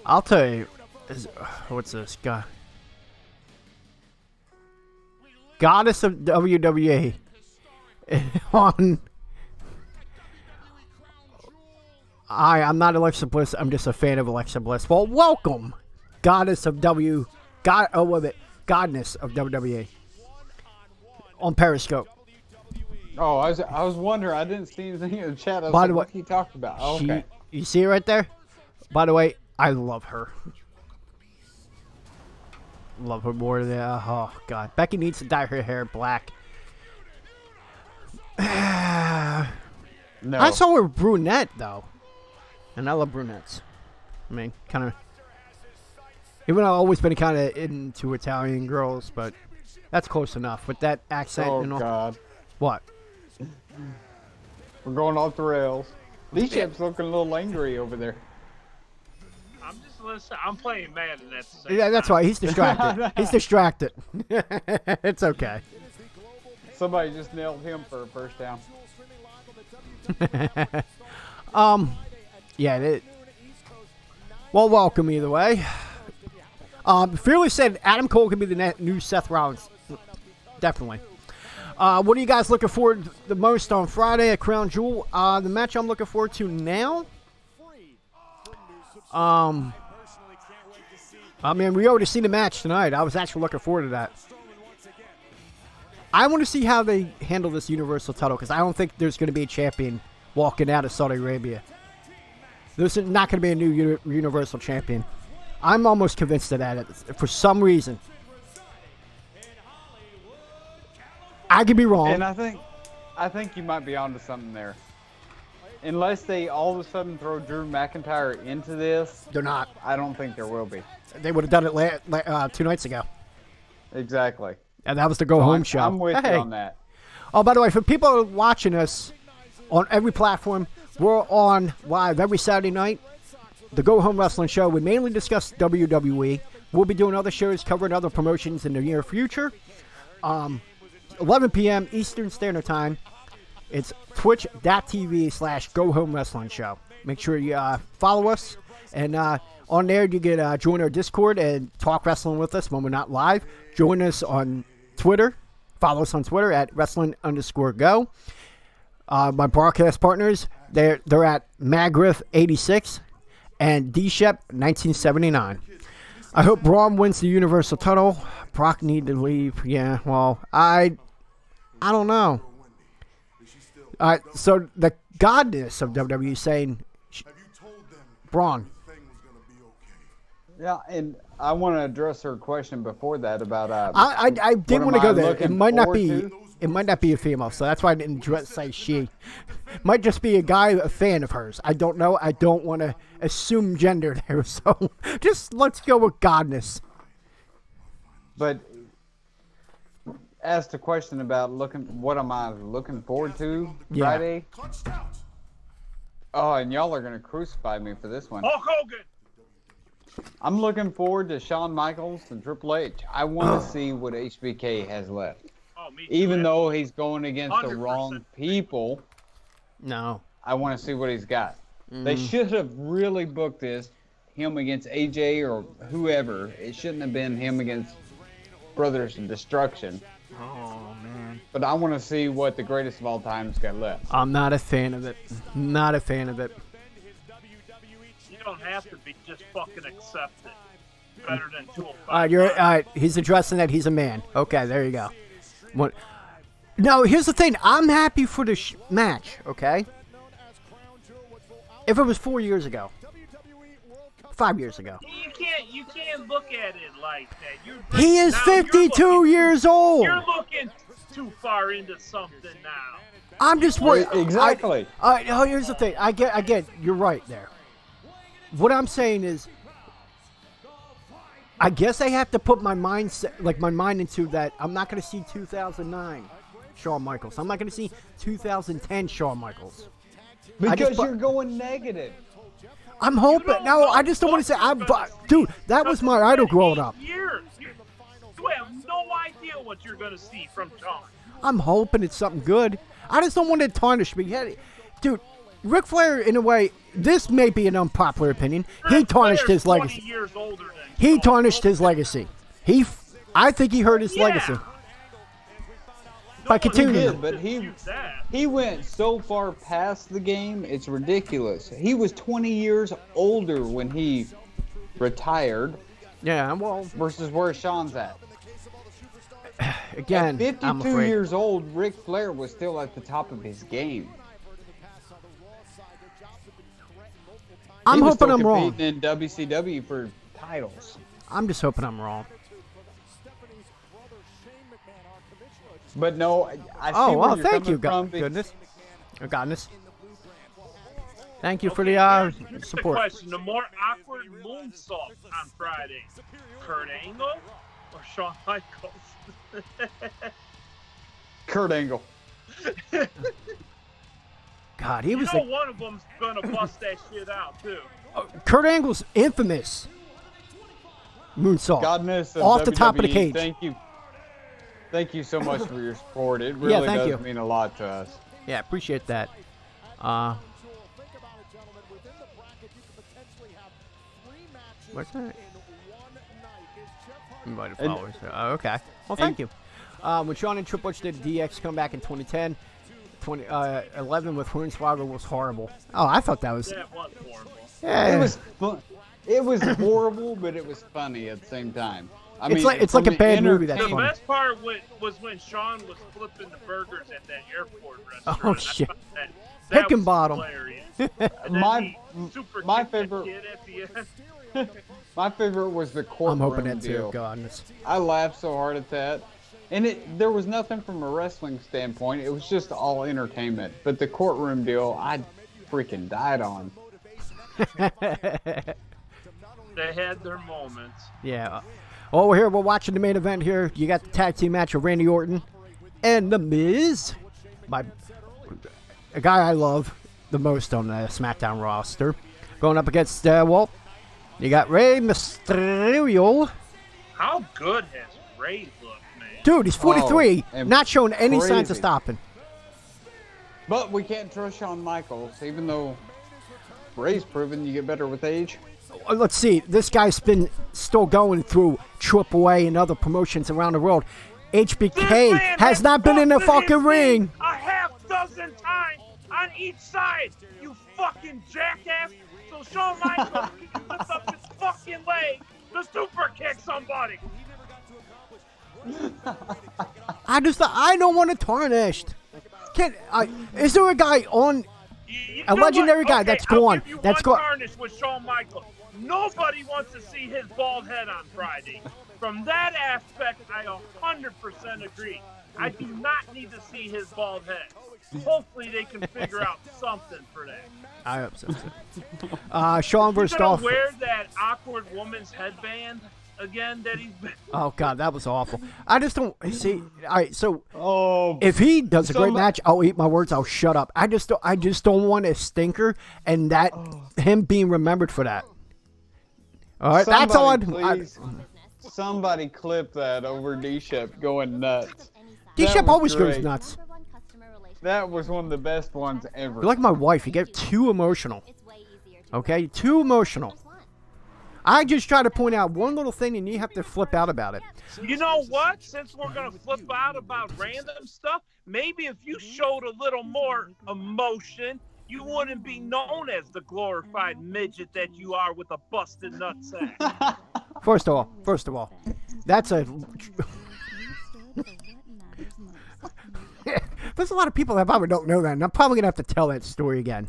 I'll tell you, what's this guy? Goddess of WWE on. I'm not Alexa Bliss. I'm just a fan of Alexa Bliss. Well, welcome, Goddess of Godness of WWE on Periscope. Oh, I was wondering. I didn't see anything in the chat. By the way, what he talked about. Oh, okay. You see it right there? By the way, I love her. Love her more than oh god. Becky needs to dye her hair black. No. I saw her brunette though, and I love brunettes. I mean, kind of. Even though I've always been kind of into Italian girls, but that's close enough with that accent. Oh and all. god. What? We're going off the rails. D-Shep's looking a little angry over there. I'm just listening. I'm playing Madden at the same Yeah, that's time. why he's distracted. He's distracted. It's okay. Somebody just nailed him for a first down. Yeah. Well, welcome either way. Fearless said Adam Cole could be the new Seth Rollins. Definitely. What are you guys looking forward to the most on Friday at Crown Jewel? The match I'm looking forward to now. I mean, we already seen the match tonight. I was actually looking forward to that. I want to see how they handle this Universal title because I don't think there's going to be a champion walking out of Saudi Arabia. There's not going to be a new Universal champion. I'm almost convinced of that for some reason. I could be wrong. And I think you might be onto something there. Unless they all of a sudden throw Drew McIntyre into this, they're not. I don't think there will be. They would have done it 2 nights ago. Exactly. And that was the go-home show. I'm with you on that. Oh, by the way, for people watching us on every platform, we're on live every Saturday night. The Go Home Wrestling Show. We mainly discuss WWE. We'll be doing other shows covering other promotions in the near future. 11 p.m. Eastern Standard Time. It's twitch.tv/Go Home Wrestling Show. Make sure you follow us. And on there, you can join our Discord and talk wrestling with us when we're not live. Join us on Twitter. Follow us on Twitter at wrestling_go. My broadcast partners, they're at MagGriff86 and DShep1979. I hope Braun wins the Universal title. Brock need to leave. Yeah, well, I don't know. All right, so the goddess of WWE saying, Braun. Yeah, and I want to address her question before that about. I did want to go there. It might not be a female, so that's why I didn't say she. Might just be a guy, a fan of hers. I don't know. I don't want to assume gender there, so just let's go with goddess. But asked a question about what am I looking forward to Friday? Oh, and y'all are gonna crucify me for this one. Hulk Hogan. I'm looking forward to Shawn Michaels and Triple H. I want to see what HBK has left. Oh, me too, even though he's going against 100%. The wrong people. No. I want to see what he's got. They should have really booked him against AJ or whoever. It shouldn't have been him against Brothers of Destruction. Oh, man. But I want to see what the greatest of all time's got left. I'm not a fan of it. Not a fan of it. You don't have to be, just fucking accept it. Better than 205. All right, he's addressing that he's a man. Okay, there you go. No, here's the thing. I'm happy for the match, okay? If it was 4 years ago. 5 years ago. You can't look at it like that. He is 52 years old. You're looking too far into something now. I'm just worried. Exactly. Here's the thing. I get. You're right there. What I'm saying is, I guess I have to put my mind into that. I'm not going to see 2009 Shawn Michaels. I'm not going to see 2010 Shawn Michaels. Because you're going negative. I'm hoping. No, I just don't want to say. Dude, that was my idol growing up. Years. You have no idea what you're going to see from Shawn. I'm hoping it's something good. I just don't want to tarnish me. Dude, Ric Flair, in a way, this may be an unpopular opinion. He tarnished his legacy. 20 years older than He tarnished his legacy. I think he hurt his legacy. By continuing. But he went so far past the game, it's ridiculous. He was 20 years older when he retired. Yeah, well, versus where Shawn's at. Again, at 52 years old, Ric Flair was still at the top of his game. I'm hoping I'm wrong. In WCW for titles. I'm just hoping I'm wrong. But no, I see oh, where well, you're thank you, goodness. Thank you for the support. Question: the more awkward moonsault on Friday, Kurt Angle or Shawn Michaels? Kurt Angle. God, he was. One of them's gonna bust that shit out too. Kurt Angle's infamous moonsault off the top of the cage. Thank you so much for your support. It really does mean a lot to us. Yeah, appreciate that. What's that? Invited followers. Okay. Well, thank you. When Shawn and Triple H did DX comeback in 2010, 2011 with Hornswoggle was horrible. Oh, I thought that was. That was horrible. Yeah. It was fun. It was horrible, but it was funny at the same time. I mean, it's like a bad movie. That's the funny. best part was when Shawn was flipping the burgers at that airport restaurant. Oh shit! That Pick and bottom. My favorite. My favorite was the courtroom I'm hoping that deal. too. God, I laughed so hard at that, and there was nothing from a wrestling standpoint. It was just all entertainment. But the courtroom deal, I freaking died on. They had their moments. Yeah. Oh, we're watching the main event here. You got the tag team match of Randy Orton and The Miz, a guy I love the most on the SmackDown roster, going up against you got Rey Mysterio. How good has Rey looked, man? Dude, he's 43, not showing any signs of stopping. But we can't trust Shawn Michaels, even though Rey's proven you get better with age. Let's see. This guy's been still going through AAA and other promotions around the world. HBK has not been in the fucking ring. A half dozen times on each side, you fucking jackass. So Shawn Michaels can lift up his fucking leg to super kick somebody. I don't want to tarnish. Is there a guy on a legendary guy that's gone? That's gone. Tarnish with Shawn Michaels. Nobody wants to see his bald head on Friday. From that aspect, I 100% agree. I do not need to see his bald head. Hopefully, they can figure out something for that. I hope so. Shawn versus Dolph. He's gonna wear that awkward woman's headband again that he's been. Oh God, that was awful. I just don't see. All right, so if he does a great match, I'll eat my words. I'll shut up. I just don't want a stinker, and that him being remembered for that. All right, that's all. Somebody clip that over D-Shep going nuts. D-Shep always goes nuts. That was one of the best ones ever. You're like my wife. You get too emotional. Okay? Too emotional. I just try to point out one little thing and you have to flip out about it. You know what? Since we're going to flip out about random stuff, maybe if you showed a little more emotion, you wouldn't be known as the glorified midget that you are with a busted nutsack. First of all, that's a... There's a lot of people that probably don't know that, and I'm probably going to have to tell that story again.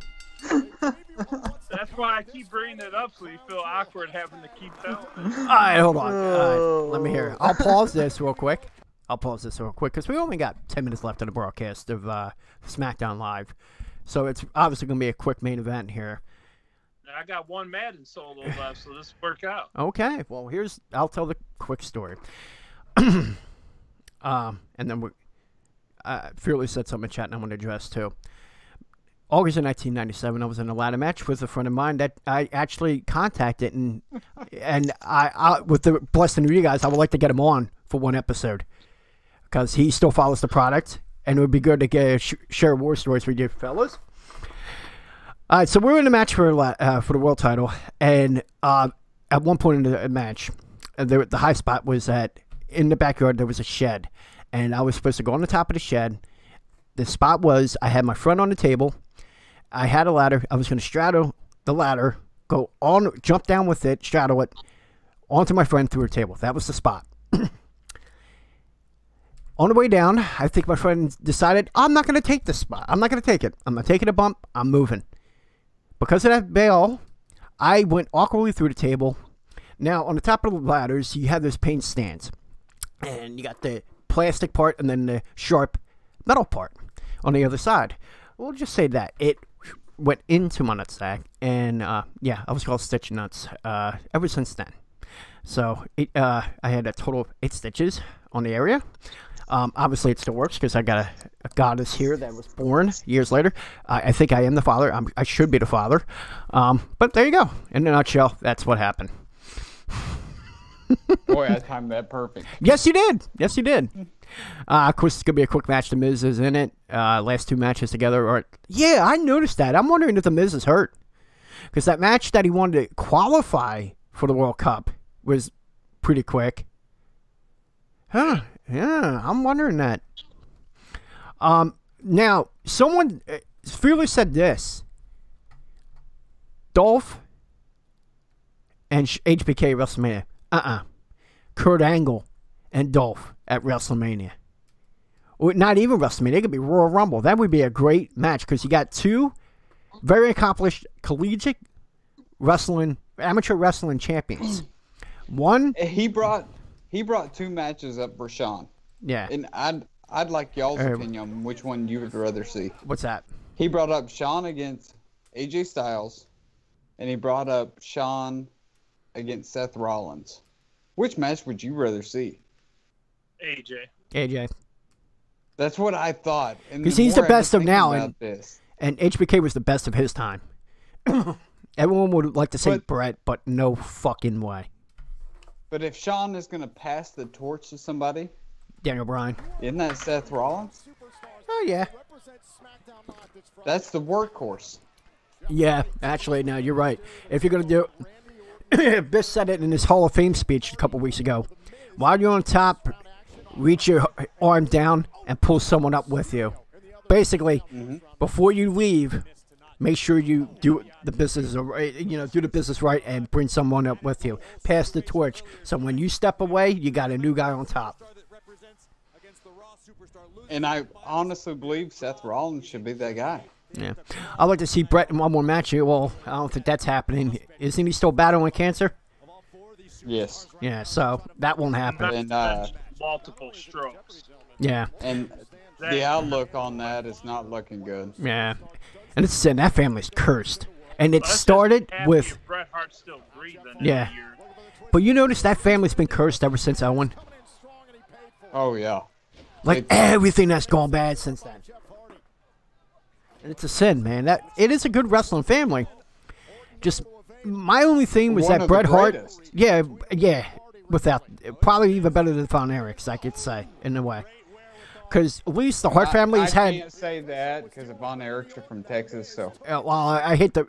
That's why I keep bringing it up, so you feel awkward having to keep telling it. All right, hold on. All right, let me hear it. I'll pause this real quick. Because we only got 10 minutes left in the broadcast of SmackDown Live. So it's obviously going to be a quick main event here. I got one Madden solo left, so this will work out. Okay, well, I'll tell the quick story. And then Fearless said something in chat, and I'm going to address too. August of 1997, I was in a ladder match with a friend of mine that I actually contacted, and I with the blessing of you guys, I would like to get him on for one episode because he still follows the product, and it would be good to get share war stories with you fellas. All right, so we're in a match for the world title, and at one point in the match, the high spot was that in the backyard there was a shed, and I was supposed to go on the top of the shed. The spot was I had my front on the table, I had a ladder, I was going to straddle the ladder, go on, jump down with it, straddle it onto my friend through a table. That was the spot. On the way down, I think my friend decided, I'm not going to take this spot. I'm not going to take it. I'm not taking a bump. I'm moving. Because of that bail, I went awkwardly through the table. Now, on the top of the ladders, you have those paint stands. And you got the plastic part and then the sharp metal part on the other side. We'll just say that. It went into my nutsack. And, yeah, I was called Stitch Nuts ever since then. So, I had a total of 8 stitches on the area. Obviously, it still works because I got a goddess here that was born years later. I think I am the father. I should be the father. But there you go. In a nutshell, that's what happened. Boy, I timed that perfect. Yes, you did. Yes, you did. Of course, it's going to be a quick match. The Miz is in it. Last 2 matches together. Yeah, I noticed that. I'm wondering if the Miz is hurt. Because that match that he wanted to qualify for the World Cup was pretty quick. Huh. Yeah, I'm wondering that. Now, someone freely said this. Dolph and HBK WrestleMania. Kurt Angle and Dolph at WrestleMania. Or not even WrestleMania. It could be Royal Rumble. That would be a great match because you got 2 very accomplished collegiate wrestling, amateur wrestling champions. One, he brought 2 matches up for Sean. Yeah. And I'd like y'all's opinion on which one you would rather see. What's that? He brought up Sean against AJ Styles, and he brought up Sean against Seth Rollins. Which match would you rather see? AJ. That's what I thought. Because he's the best of now, and HBK was the best of his time. Everyone would like to say Brett, but no fucking way. But if Sean is going to pass the torch to somebody, Daniel Bryan. Isn't that Seth Rollins? Oh, yeah. That's the workhorse. Yeah, actually, no, you're right. If you're going to do it, Biss said it in his Hall of Fame speech a couple weeks ago. While you're on top, reach your arm down and pull someone up with you. Basically, before you leave, make sure you do the business, do the business right and bring someone up with you. Pass the torch. So when you step away, you got a new guy on top. And I honestly believe Seth Rollins should be that guy. Yeah. I'd like to see Brett in one more match. Well, I don't think that's happening. Isn't he still battling cancer? Yes. Yeah, so that won't happen. And multiple strokes. Yeah. And the outlook on that is not looking good. Yeah. And it's saying that family's cursed. And it started with Bret Hart still breathing. Yeah. But you notice that family's been cursed ever since Owen. Oh, yeah. Like everything that's gone bad since then. And it's a sin, man. That it is a good wrestling family. Just my only thing was that Bret Hart. Yeah, without probably even better than Von Erichs, I could say in a way. Because at least the Hart family's had. I can't say that because Von Erichs are from Texas, so. Well, I hate the.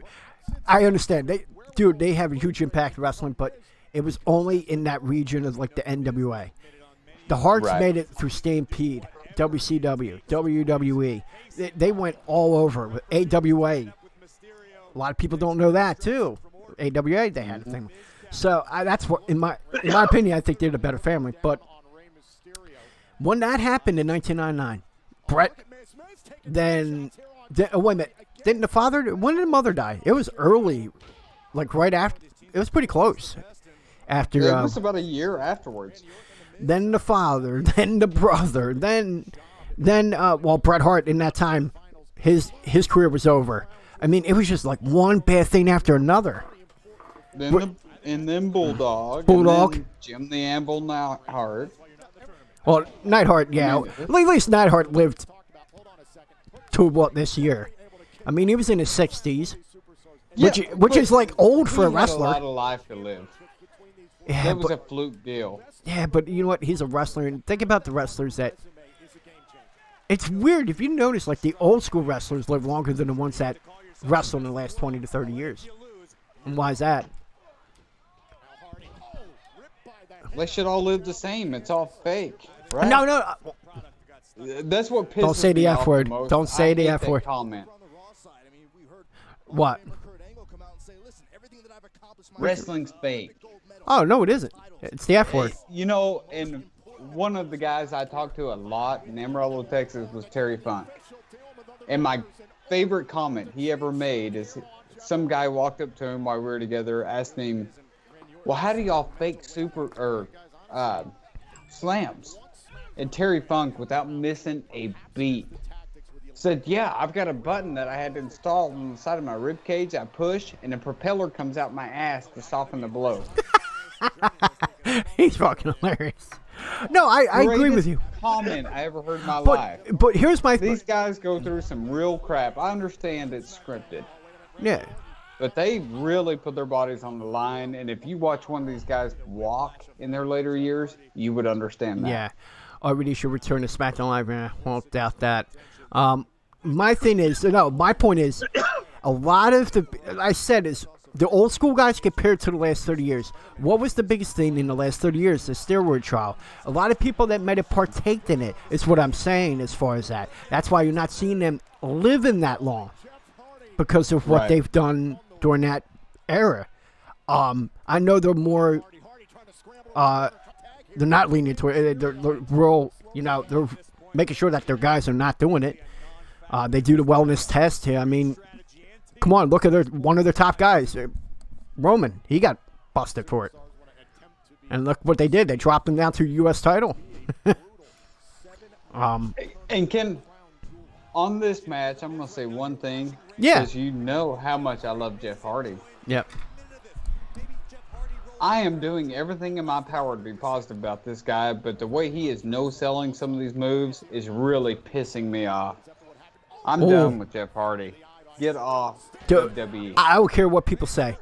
I understand. They have a huge impact in wrestling, but it was only in that region of like the NWA. The Harts made it through Stampede, WCW, WWE. They went all over with AWA. A lot of people don't know that too. AWA, they had a thing. So that's what, in my opinion, I think they're the better family. But when that happened in 1999, Brett, then wait a minute, didn't the father? When did the mother die? It was early, like right after. It was pretty close. After it was about a year afterwards. Then the father, then the brother, then Bret Hart in that time, his career was over. I mean, it was just like one bad thing after another. Then Bulldog. And then Jim the Anvil Neidhart. Well, Neidhart, yeah. At least Neidhart lived to what this year. I mean, he was in his 60s, which is like old for a wrestler. He had a lot of life to live. Yeah, that was a fluke deal. Yeah, but you know what? He's a wrestler, and think about the wrestlers that. It's weird if you notice, like the old school wrestlers live longer than the ones that wrestle in the last 20 to 30 years. And why is that? They should all live the same. It's all fake, right? No. That's what pisses Don't say the me F off word. the most. Don't say I the hate F that word. Comment. What? Wrestling's fake. Oh, no, it isn't. It's the F word. You know, and one of the guys I talked to a lot in Amarillo, Texas was Terry Funk. And my favorite comment he ever made is some guy walked up to him while we were together, asked him, well, how do y'all fake slams? And Terry Funk, without missing a beat, said, yeah, I've got a button that I had installed on the side of my rib cage. I push, and a propeller comes out my ass to soften the blow. He's fucking hilarious. No, I agree with you. Comment I ever heard in my life. But here's my... These guys go through some real crap. I understand it's scripted. Yeah. But they really put their bodies on the line, and if you watch one of these guys walk in their later years, you would understand that. Yeah. Already should return to SmackDown Live, man. I won't doubt that. My point is, a lot of the old school guys compared to the last 30 years. What was the biggest thing in the last 30 years? The steroid trial. A lot of people that might have partaked in it is what I'm saying as far as that. That's why you're not seeing them living that long because of what they've done during that era. I know they're more, they're not leaning to it. They're real, they're making sure that their guys are not doing it. They do the wellness test here. I mean, come on, look at one of their top guys, Roman. He got busted for it. And look what they did. They dropped him down to a U.S. title. And Ken, on this match, I'm going to say one thing. Yeah. Because you know how much I love Jeff Hardy. Yep. I am doing everything in my power to be positive about this guy, but the way he is no-selling some of these moves is really pissing me off. I'm done with Jeff Hardy. Get off WWE. I don't care what people say.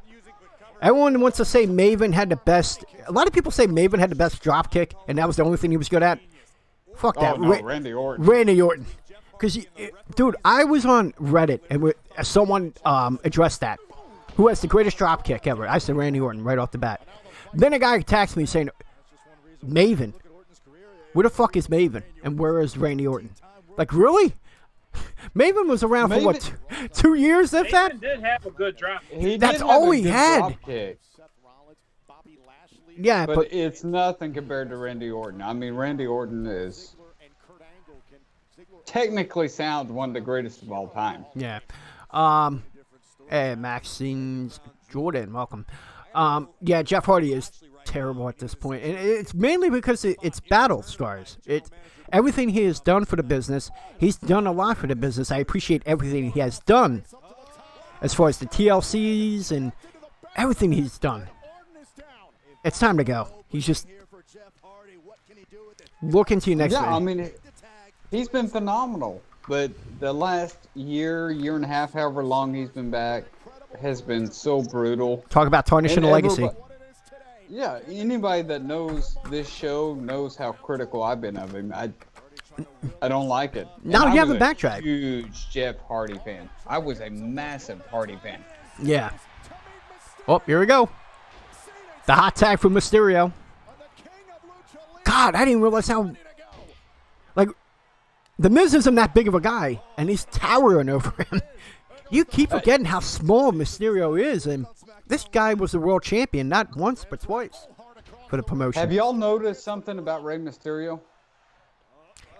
Everyone wants to say Maven had the best. A lot of people say Maven had the best drop kick, and that was the only thing he was good at. Fuck that. Oh, no, Randy Orton. Randy Orton. Because, dude, I was on Reddit, and someone addressed that. Who has the greatest drop kick ever? I said Randy Orton right off the bat. Then a guy attacks me saying, Maven. Where the fuck is Maven? And where is Randy Orton? Like, really? Maven was around for what, 2 years, if that? Maven did have a good drop kick. That's all he had. Yeah, but it's nothing compared to Randy Orton. I mean, Randy Orton is technically sound one of the greatest of all time. Yeah. Hey, Maxine Jordan, welcome. Yeah, Jeff Hardy is terrible at this point, and it's mainly because it's battle scars. Everything he has done for the business, he's done a lot for the business. I appreciate everything he has done as far as the TLCs and everything he's done. It's time to go. He's just looking to you next week. Yeah, I mean, he's been phenomenal, but the last year and a half, however long he's been back, has been so brutal. Talk about tarnishing a legacy. Yeah, anybody that knows this show knows how critical I've been of him. I don't like it. Now you haven't backtracked. Huge Jeff Hardy fan. I was a massive Hardy fan. Yeah. Oh, here we go. The hot tag from Mysterio. God, I didn't realize how. Like, the Miz isn't that big of a guy, and he's towering over him. You keep forgetting how small Mysterio is, and this guy was the world champion not once but twice for the promotion. Have y'all noticed something about Rey Mysterio?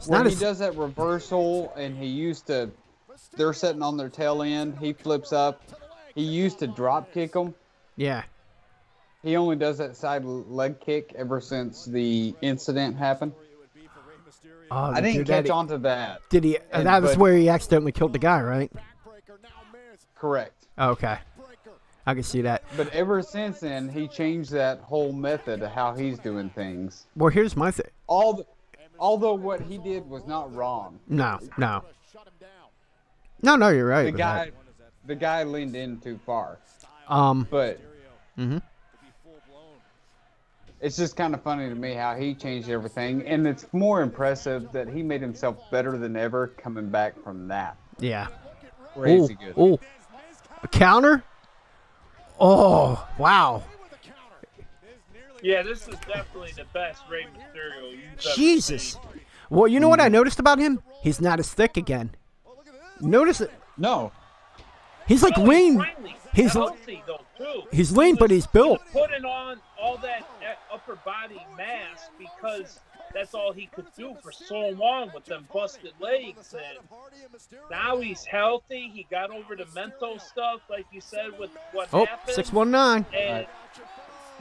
When he does that reversal, and they're sitting on their tail end, he flips up. He used to drop kick them. Yeah. He only does that side leg kick ever since the incident happened. Oh, I didn't catch on to that. Did he? That was where he accidentally killed the guy, right? Correct. Okay. I can see that. But ever since then, he changed that whole method of how he's doing things. Well, here's my thing. Although what he did was not wrong. No, you're right. The guy leaned in too far. But. It's just kind of funny to me how he changed everything, and it's more impressive that he made himself better than ever coming back from that. Yeah. Crazy good. Oh, a counter? Oh, wow. Yeah, this is definitely the best Rey Mysterio you've ever Jesus. seen. Well, you know what I noticed about him? He's not as thick again. Notice it. No. He's like No, lean. finally He's healthy though too. He's lean, but he's built. Putting on all that upper body mass because that's all he could do for so long with them busted legs. And now he's healthy. He got over the mental stuff, like you said, with what happened. 619. And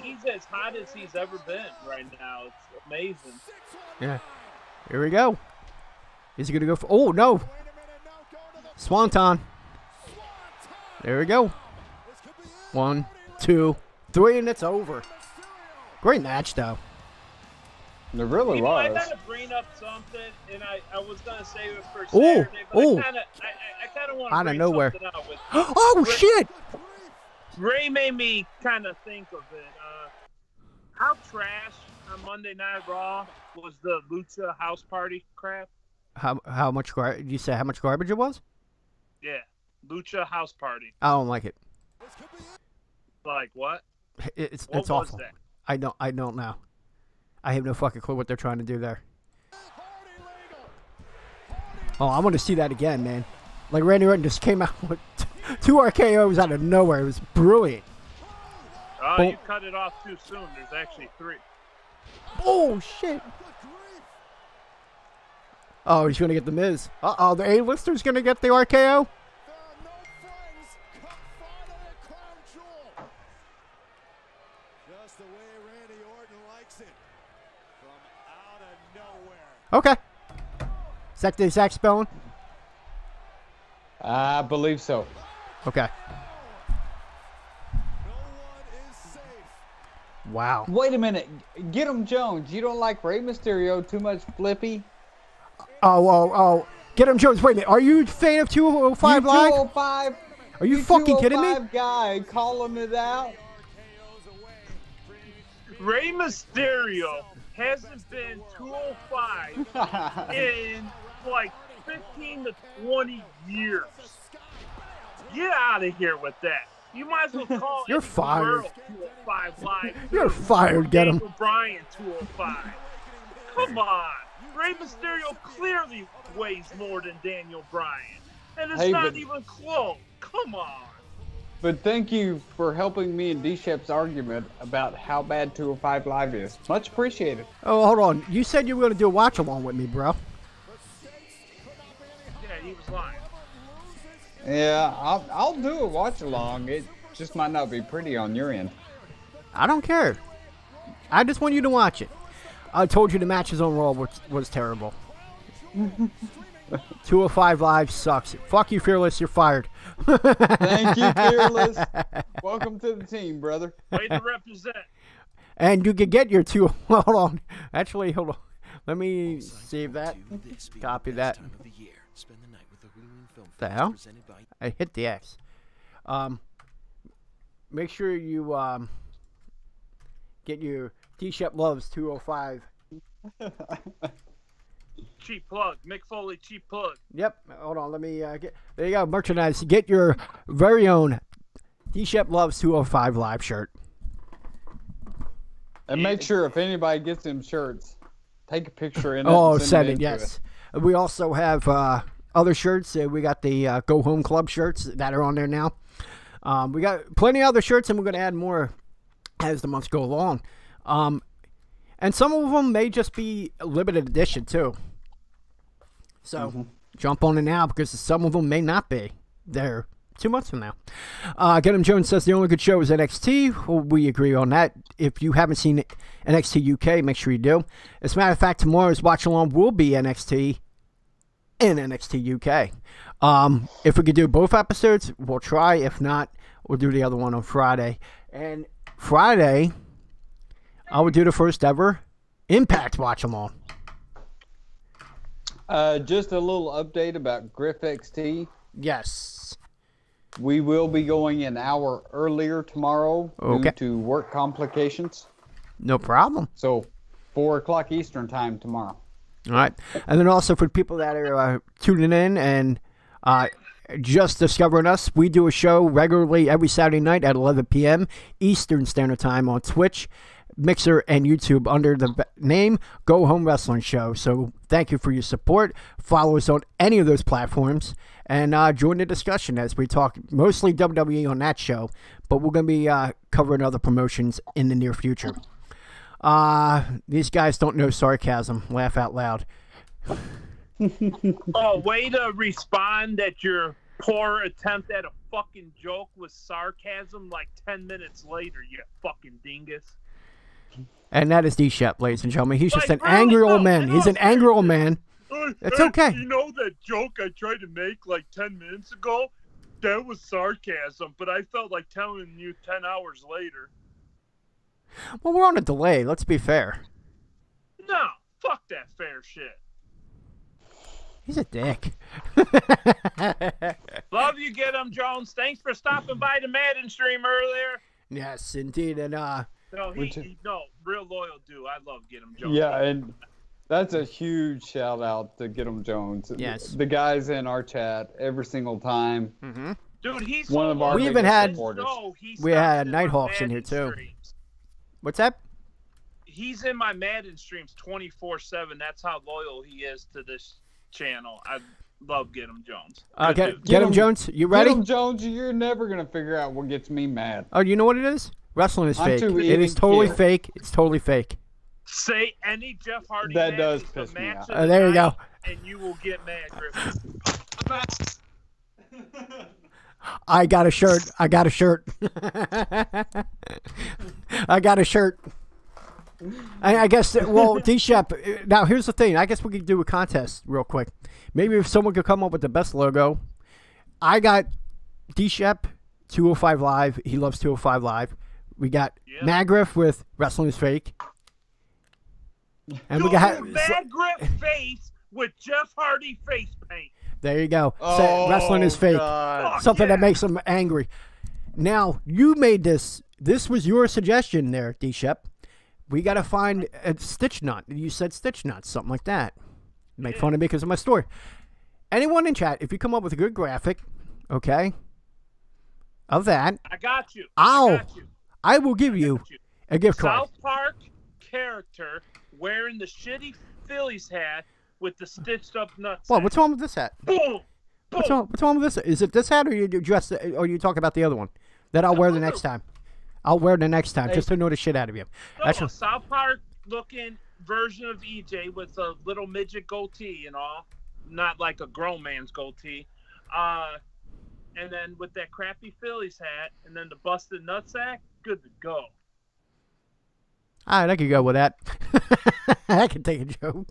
he's as hot as he's ever been right now. It's amazing. Yeah. Here we go. Is he going to go for... Oh, no. Swanton. There we go. 1, 2, 3, and it's over. Great match, though. It really I was. gotta bring up something, and I was gonna save it for Saturday, but I kind of want to Out of bring nowhere. something out with Oh, shit! Ray made me kind of think of it. How trash on Monday Night Raw was the Lucha House Party crap? How much garbage? You say how much garbage it was? Yeah, Lucha House Party. I don't like it. Like what? It's What was awful. that? I don't know. I have no fucking clue what they're trying to do there. Oh, I want to see that again, man. Like Randy Orton just came out with 2 RKOs out of nowhere. It was brilliant. Oh, you cut it off too soon. There's actually 3. Oh, shit. Oh, he's going to get the Miz. Uh-oh, the A-lister's going to get the RKO? Just the way Randy Orton likes it. From out of nowhere. Okay. Is that the exact spelling? I believe so. Okay. No one is safe. Wow. Wait a minute. Get him, Jones. You don't like Rey Mysterio too much, Flippy? Oh. Get him, Jones. Wait a minute. Are you a fan of 205 Live? 205? Are you fucking kidding me? 205 guy calling it out. Rey Mysterio hasn't been 205 in like 15 to 20 years. Get out of here with that. You might as well call You're Eddie fired. Guerrero 205 Live. You're fired. Get him. Daniel Bryan 205. Come on. Rey Mysterio clearly weighs more than Daniel Bryan. And it's not even close. Come on. But thank you for helping me in D-Shep's argument about how bad 205 Live is. Much appreciated. Oh, hold on. You said you were going to do a watch-along with me, bro. Yeah, he was lying. Yeah, I'll do a watch-along. It just might not be pretty on your end. I don't care. I just want you to watch it. I told you the matches on Raw was terrible. 205 Live sucks. Fuck you, Fearless. You're fired. Thank you, Fearless. Welcome to the team, brother. Way to represent. And you can get your 2... Hold on. Actually, hold on. Let me save that. Copy that. The hell? I hit the X. Make sure you get your D-Shep Loves 205. Cheap plug. Mick Foley, cheap plug. Yep. Hold on. Let me get... There you go. Merchandise. Get your very own D-Shep Loves 205 Live shirt. And make sure if anybody gets them shirts, take a picture in it. Oh, and send it it, into yes. We also have other shirts. We got the Go Home Club shirts that are on there now. We got plenty of other shirts, and we're going to add more as the months go along. And some of them may just be limited edition, too. So, jump on it now, because some of them may not be there 2 months from now. Get Him Jones says the only good show is NXT. Well, we agree on that. If you haven't seen NXT UK, make sure you do. As a matter of fact, tomorrow's watch along will be NXT and NXT UK. If we could do both episodes, we'll try. If not, we'll do the other one on Friday. And Friday, I would do the first ever Impact watch along. Just a little update about GriffXT. Yes. We will be going an hour earlier tomorrow due to work complications. No problem. So 4 o'clock Eastern time tomorrow. All right. And then also for people that are tuning in and just discovering us, we do a show regularly every Saturday night at 11 p.m. Eastern Standard Time on Twitch, Mixer, and YouTube under the name Go Home Wrestling Show. So thank you for your support. Follow us on any of those platforms and join the discussion as we talk mostly WWE on that show, but we're going to be covering other promotions in the near future. These guys don't know sarcasm. Laugh out loud. Oh, way to respond at your poor attempt at a fucking joke with sarcasm like 10 minutes later, you fucking dingus. And that is D-Shep, ladies and gentlemen. He's just an angry old man. He's an angry old man. It's okay. You know that joke I tried to make like 10 minutes ago? That was sarcasm, but I felt like telling you 10 hours later. Well, we're on a delay. Let's be fair. No, fuck that fair shit. He's a dick. Love you, Get 'em Jones. Thanks for stopping by the Madden stream earlier. Yes, indeed. And no, real loyal dude. I love Get 'em Jones. Yeah, and that's a huge shout out to Get 'em Jones. Yes, the guys in our chat every single time. Mm-hmm. Dude, he's one of our. We even had we had Nighthawks in here too. Streams. What's that? He's in my Madden streams 24/7. That's how loyal he is to this channel. I love Get 'em Jones. Get 'em Jones, you ready? Get 'em Jones, you're never gonna figure out what gets me mad. Oh, you know what it is? Wrestling is fake. It is totally fake. It's totally fake. Say any Jeff Hardy that does piss me off. There you go. And you will get mad, Griffin. I got a shirt. I got a shirt. I got a shirt. I guess, well, D-Shep, now here's the thing. I guess we could do a contest real quick. Maybe if someone could come up with the best logo. I got D-Shep, 205 Live. He loves 205 Live. We got Magriff with Wrestling is Fake. And we got Magriff face with Jeff Hardy face paint. There you go. Wrestling is fake. Something that makes him angry. Now, you made this. This was your suggestion there, D-Shep. We got to find a stitch knot. You said stitch knot, something like that. Make fun of me because of my story. Anyone in chat, if you come up with a good graphic, okay, of that. I got you. I will give you a gift card. South Park character wearing the shitty Phillies hat with the stitched up nuts. Well, what's wrong with this hat? Boom! What's wrong with this? Is it this hat, or you talk about the other one that I'll wear the next time? I'll wear the next time just to annoy the shit out of you. No, a South Park looking version of EJ with a little midget goatee and all, not like a grown man's goatee. And then with that crappy Phillies hat and then the busted nutsack, good to go. All right, I could go with that. I can take a joke.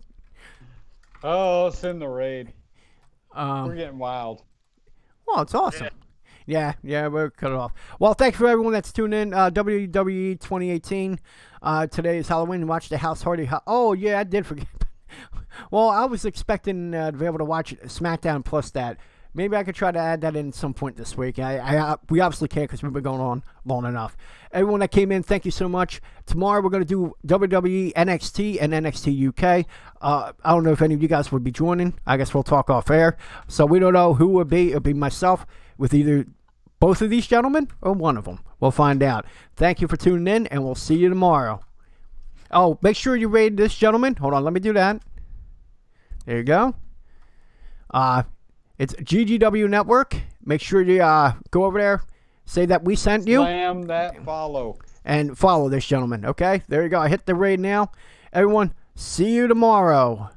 Oh, send the raid. We're getting wild. Well, it's awesome. Yeah, we'll cut it off. Well, thanks for everyone that's tuned in. WWE 2018. Today is Halloween. Watch the House Hardy. Oh, yeah, I did forget. Well, I was expecting to be able to watch Smackdown plus that. Maybe I could try to add that in at some point this week. We obviously can't because we've been going on long enough. Everyone that came in, thank you so much. Tomorrow we're going to do WWE NXT and NXT UK. I don't know if any of you guys would be joining. I guess we'll talk off air. So we don't know who would be. It'll be myself with either both of these gentlemen or one of them. We'll find out. Thank you for tuning in, and we'll see you tomorrow. Oh, make sure you rate this gentleman. Hold on, let me do that. There you go. It's GGW Network. Make sure you go over there, say that we sent you. Slam that follow. And follow this gentleman, okay? There you go. I hit the raid now. Everyone, see you tomorrow.